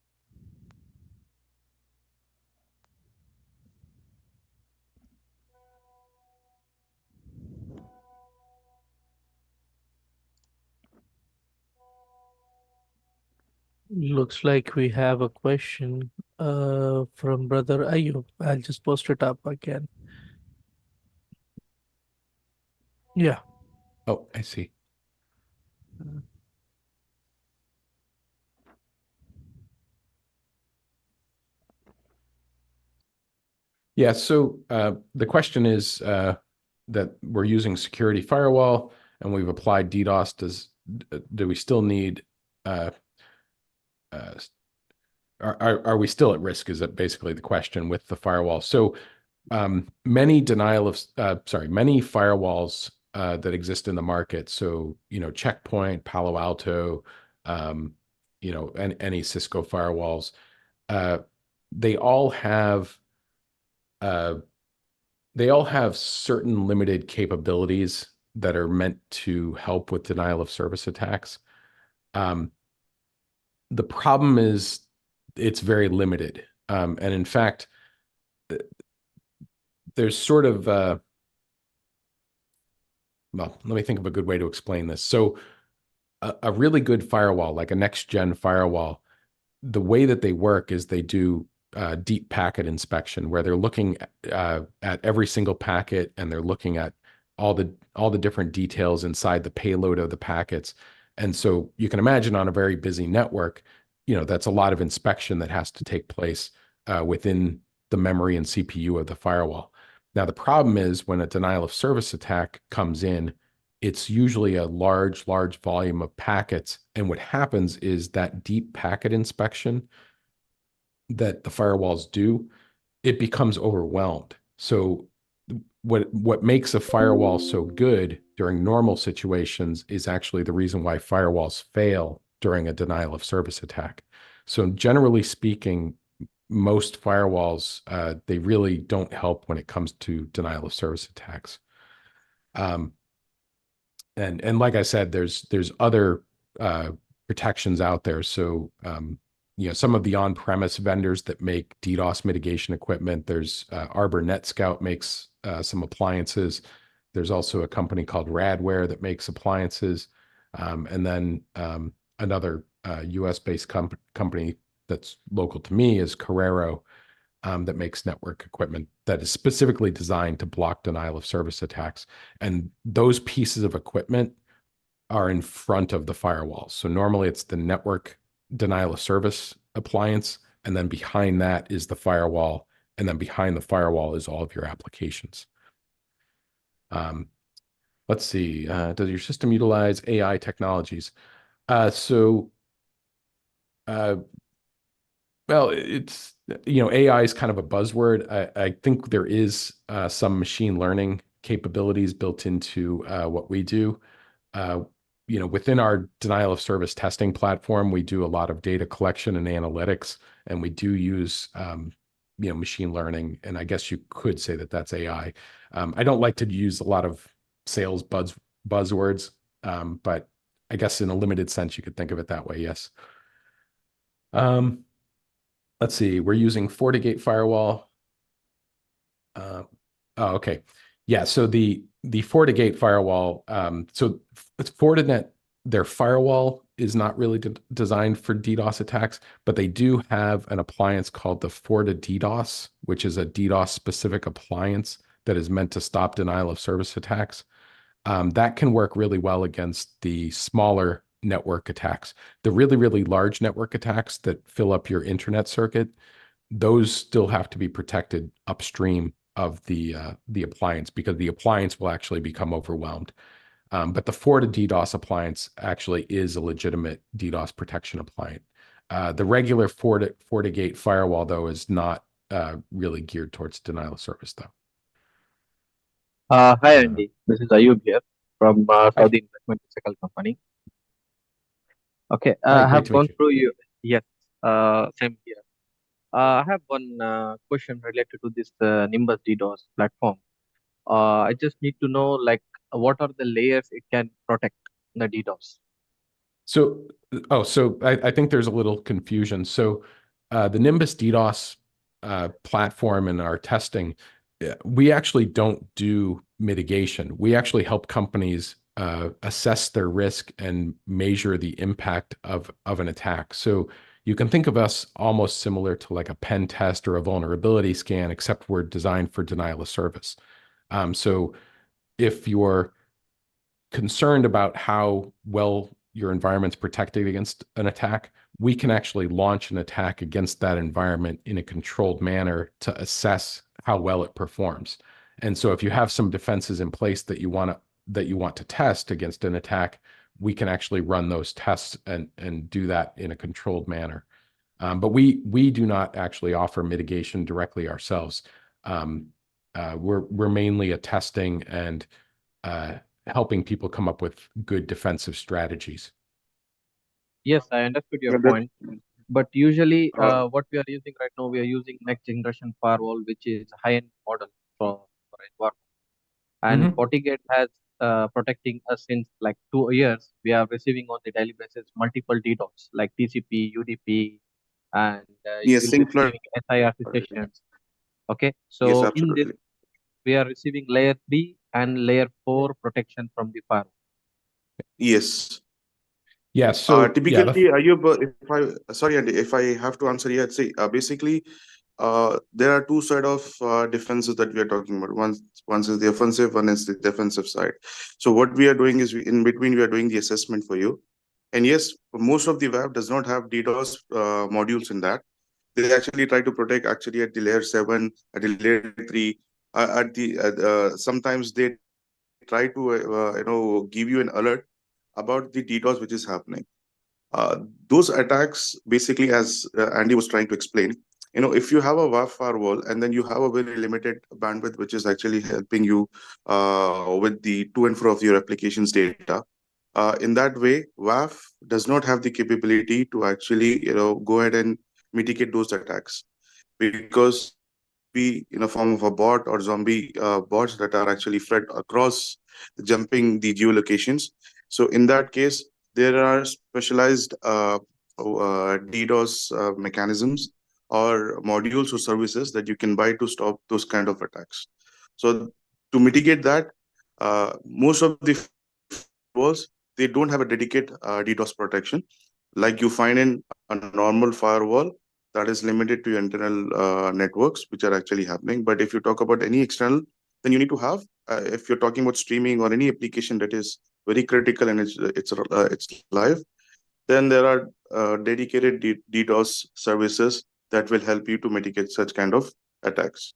Looks like we have a question from Brother Ayub. I'll just post it up again. Yeah. Oh, I see. Yeah, so the question is that we're using security firewall and we've applied DDoS. Do we still need, are we still at risk? Is that basically the question with the firewall? So many firewalls that exist in the market. So, Checkpoint, Palo Alto, and any Cisco firewalls, they all have certain limited capabilities that are meant to help with denial of service attacks. The problem is it's very limited. And in fact, there's sort of, well, let me think of a good way to explain this. So a really good firewall, like a next-gen firewall, the way that they work is they do deep packet inspection, where they're looking at every single packet and they're looking at all the different details inside the payload of the packets. And so you can imagine on a very busy network, that's a lot of inspection that has to take place within the memory and CPU of the firewall. Now, the problem is when a denial of service attack comes in, it's usually a large volume of packets. And what happens is that deep packet inspection that the firewalls do, it becomes overwhelmed. So what makes a firewall so good during normal situations is actually the reason why firewalls fail during a denial of service attack. So generally speaking, most firewalls, they really don't help when it comes to denial of service attacks. And like I said, there's other protections out there. So some of the on-premise vendors that make DDoS mitigation equipment, there's Arbor NetScout makes some appliances. There's also a company called Radware that makes appliances. And then another US-based company that's local to me is Carrero that makes network equipment that is specifically designed to block denial of service attacks. And those pieces of equipment are in front of the firewall. So normally it's the network denial of service appliance, and then behind that is the firewall, and then behind the firewall is all of your applications. Let's see. Does your system utilize AI technologies? Well, it's, AI is kind of a buzzword. I think there is some machine learning capabilities built into what we do. Within our denial of service testing platform, we do a lot of data collection and analytics, and we do use, machine learning. And I guess you could say that that's AI. I don't like to use a lot of sales buzzwords, but I guess in a limited sense, you could think of it that way. Yes. Let's see, we're using FortiGate firewall. Okay. Yeah, so the FortiGate firewall, so it's Fortinet, their firewall is not really designed for DDoS attacks, but they do have an appliance called the FortiDDoS, which is a DDoS specific appliance that is meant to stop denial of service attacks. That can work really well against the smaller network attacks. The really, really large network attacks that fill up your internet circuit, those still have to be protected upstream of the appliance, because the appliance will actually become overwhelmed. But the FortiDDoS appliance actually is a legitimate DDoS protection appliance. The regular FortiGate firewall, though, is not really geared towards denial of service, though. Hi, Andy. This is Ayub here from Saudi Investment Cycle Company. Okay, Hi, I great have to meet gone you. through you. Yes, same here. I have one question related to this Nimbus DDoS platform. I just need to know, like, what are the layers it can protect the DDoS? So I think there's a little confusion. So the Nimbus DDoS platform in our testing, we actually don't do mitigation. We actually help companies assess their risk and measure the impact of an attack. So you can think of us almost similar to like a pen test or a vulnerability scan, except we're designed for denial of service. So if you're concerned about how well your environment's protected against an attack, we can actually launch an attack against that environment in a controlled manner to assess how well it performs. And so if you have some defenses in place that you want to test against an attack, we can actually run those tests and do that in a controlled manner. But we do not actually offer mitigation directly ourselves. We're mainly a testing and helping people come up with good defensive strategies. Yes, I understood your Yeah, that, point. But usually, uh, what we are using right now, we are using next generation firewall, which is high-end model for environment. And Mhm. FortiGate has protecting us since like 2 years. We are receiving on the daily basis multiple DDoS like TCP, UDP, and yes, you'll be sync flood. receiving SIRC sessions. Okay, Yes, so in this, absolutely. we are receiving layer 3 and layer 4 protection from the firewall. Yes. Yeah. So Typically, Ayub, if I sorry, Andy, if I have to answer, yeah, say basically, there are two side of defenses that we are talking about. One is the offensive, one is the defensive side. So what we are doing is in between we are doing the assessment for you. And yes, most of the web does not have DDoS modules in that. They actually try to protect actually at the layer 7, at the layer 3, at the sometimes they try to give you an alert about the DDoS which is happening. Those attacks basically, as Andy was trying to explain, if you have a WAF firewall and then you have a very limited bandwidth, which is actually helping you with the to and fro of your applications data, in that way, WAF does not have the capability to actually, go ahead and mitigate those attacks, because it could be in a form of a bot or zombie bots that are actually spread across jumping the geolocations. So in that case, there are specialized DDoS mechanisms or modules or services that you can buy to stop those kind of attacks. So to mitigate that, most of the firewalls, they don't have a dedicated DDoS protection like you find in a normal firewall that is limited to your internal networks, which are actually happening. But if you talk about any external, then you need to have, if you're talking about streaming or any application that is very critical and it's live, then there are dedicated DDoS services that will help you to mitigate such kind of attacks.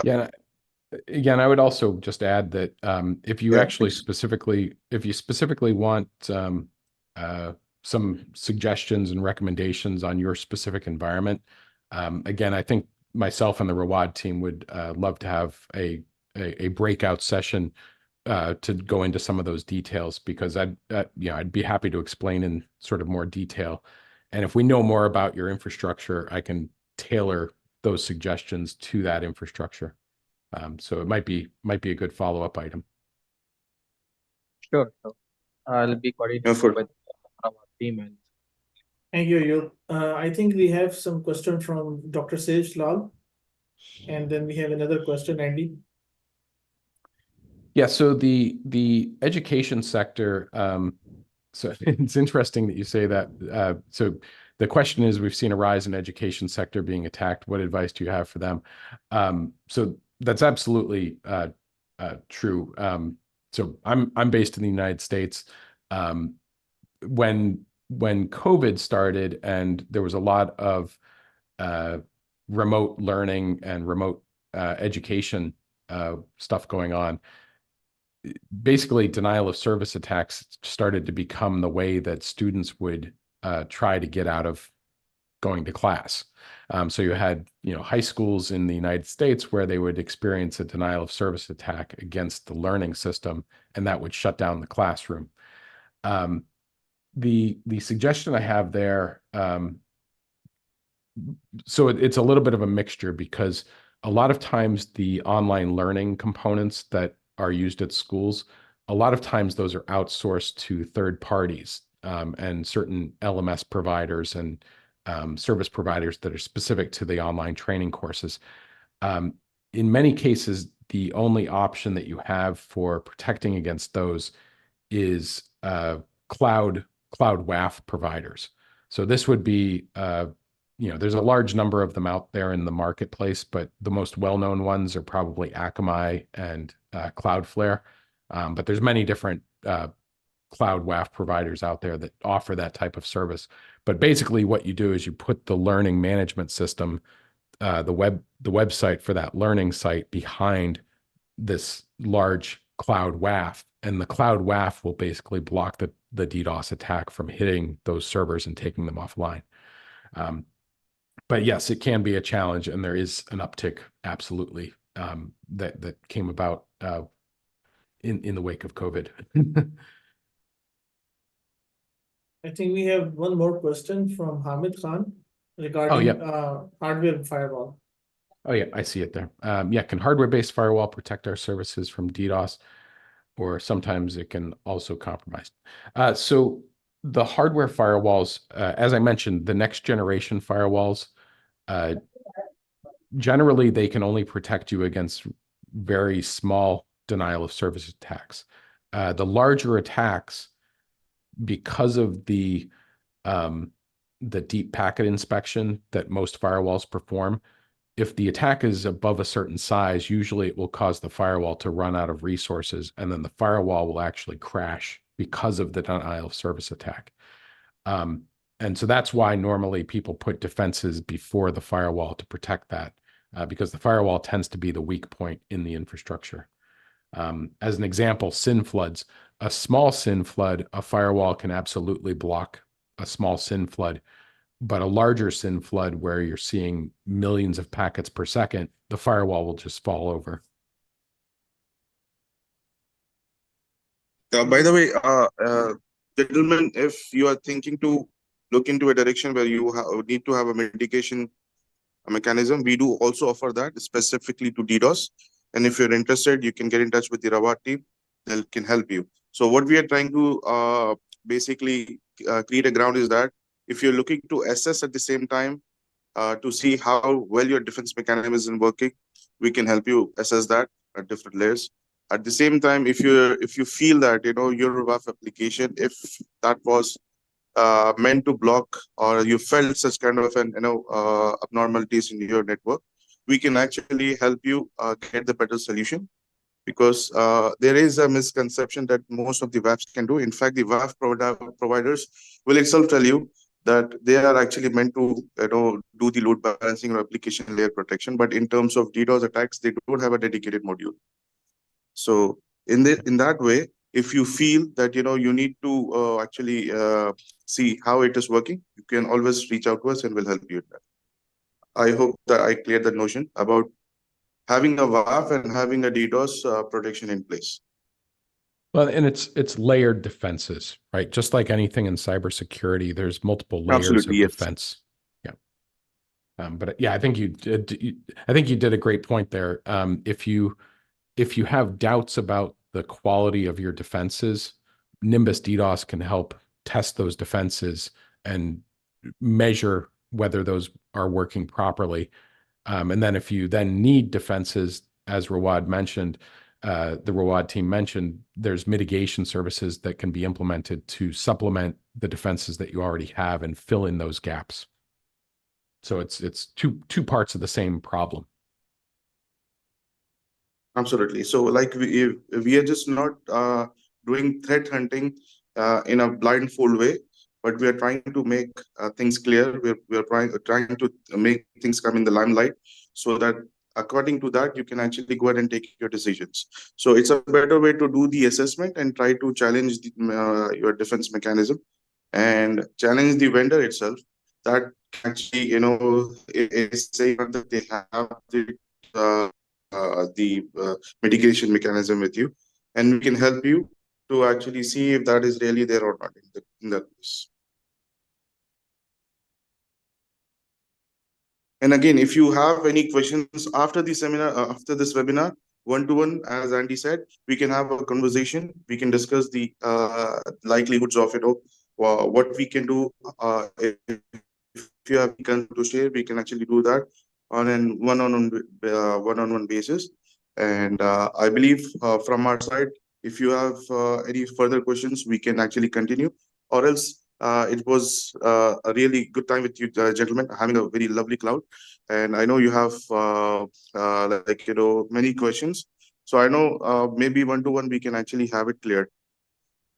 Yeah, Again, I would also just add that if you Yeah. actually specifically want some suggestions and recommendations on your specific environment, again, I think myself and the Rawad team would love to have a breakout session to go into some of those details, because I'd be happy to explain in sort of more detail. And if we know more about your infrastructure, I can tailor those suggestions to that infrastructure. So it might be a good follow-up item. Sure, sure. I'll be coordinating for- with our team and Thank you, Ayub. I think we have some question from Dr. Sej Lal, and then we have another question, Andy. Yeah, so the education sector, so it's interesting that you say that. So the question is, we've seen a rise in education sector being attacked. What advice do you have for them? So that's absolutely true. So I'm based in the United States. When COVID started and there was a lot of remote learning and remote education stuff going on, basically denial of service attacks started to become the way that students would try to get out of going to class. So you had, high schools in the United States where they would experience a denial of service attack against the learning system, and that would shut down the classroom. The suggestion I have there, so it's a little bit of a mixture, because a lot of times the online learning components that are used at schools, a lot of times those are outsourced to third parties and certain LMS providers and service providers that are specific to the online training courses. In many cases, the only option that you have for protecting against those is cloud WAF providers. So this would be there's a large number of them out there in the marketplace, but the most well-known ones are probably Akamai and Cloudflare. But there's many different cloud WAF providers out there that offer that type of service. But basically what you do is you put the learning management system, the website for that learning site, behind this large cloud WAF, and the cloud WAF will basically block the DDoS attack from hitting those servers and taking them offline. But yes, it can be a challenge, and there is an uptick, absolutely, that came about in the wake of COVID. I think we have one more question from Hamid Khan regarding hardware firewall. Oh yeah, I see it there. Can hardware-based firewall protect our services from DDoS, or sometimes it can also compromise? So the hardware firewalls, as I mentioned, the next generation firewalls, generally they can only protect you against very small denial of service attacks. The larger attacks, because of the deep packet inspection that most firewalls perform, if the attack is above a certain size, usually it will cause the firewall to run out of resources, and then the firewall will actually crash because of the denial of service attack. And so that's why normally people put defenses before the firewall to protect that, because the firewall tends to be the weak point in the infrastructure. As an example, SYN floods. A small SYN flood, a firewall can absolutely block a small SYN flood. But a larger SYN flood, where you're seeing millions of packets per second, the firewall will just fall over. By the way, gentlemen, if you are thinking to look into a direction where you need to have a mitigation mechanism, we do also offer that specifically to DDoS. And if you're interested, you can get in touch with the Rawad team. They can help you. So what we are trying to basically create a ground is that if you're looking to assess at the same time to see how well your defense mechanism is working, we can help you assess that at different layers. At the same time, if you feel that your WAF application, if that was meant to block, or you felt such kind of an abnormalities in your network, we can actually help you get the better solution. Because there is a misconception that most of the WAFs can do. In fact, the WAF providers will itself tell you that they are actually meant to do the load balancing or application layer protection, but in terms of DDoS attacks, they don't have a dedicated module. So in that way, if you feel that you need to actually see how it is working, you can always reach out to us and we'll help you with that. I hope that I cleared the notion about having a WAF and having a DDoS protection in place. Well, and it's layered defenses, right? Just like anything in cybersecurity, there's multiple layers Absolutely, of yes. defense. Yeah. But yeah, I think you did a great point there. If you have doubts about the quality of your defenses, NimbusDDOS can help test those defenses and measure whether those are working properly. And then if you then need defenses, as Rawad mentioned, the Rawad team mentioned, there's mitigation services that can be implemented to supplement the defenses that you already have and fill in those gaps. So it's two parts of the same problem. Absolutely. So like we are just not doing threat hunting in a blindfold way, but we are trying to make things clear. We are trying to make things come in the limelight so that according to that, you can actually go ahead and take your decisions. So it's a better way to do the assessment and try to challenge your defense mechanism and challenge the vendor itself. That actually, is saying that they have the mitigation mechanism with you, and we can help you to actually see if that is really there or not in that case. And again, if you have any questions after the seminar, after this webinar, one-to-one, as Andy said, we can have a conversation. We can discuss the likelihoods of what we can do. If you have to share, we can actually do that on a one-on-one basis. And I believe from our side, if you have any further questions, we can actually continue, or else it was a really good time with you, gentlemen, having a very lovely cloud. And I know you have many questions. So I know maybe one-to-one we can actually have it cleared.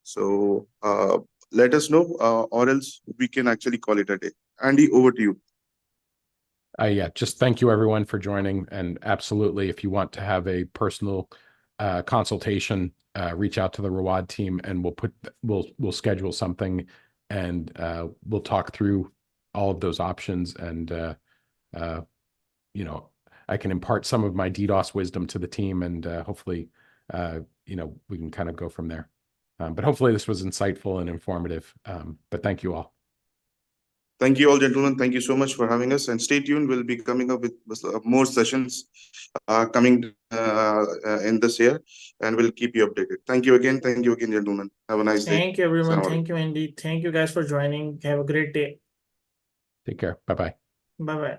So let us know, or else we can actually call it a day. Andy, over to you. Yeah, just thank you everyone for joining. And absolutely, if you want to have a personal consultation, reach out to the Rawad team and we'll schedule something and we'll talk through all of those options. And, I can impart some of my DDoS wisdom to the team and hopefully, we can kind of go from there. But hopefully this was insightful and informative. But thank you all. Thank you all, gentlemen. Thank you so much for having us. And stay tuned. We'll be coming up with more sessions coming in this year, and we'll keep you updated. Thank you again. Thank you again, gentlemen. Have a nice day. Thank you, everyone. Assalamu alaikum. Thank you, Andy. Thank you guys for joining. Have a great day. Take care. Bye-bye. Bye-bye.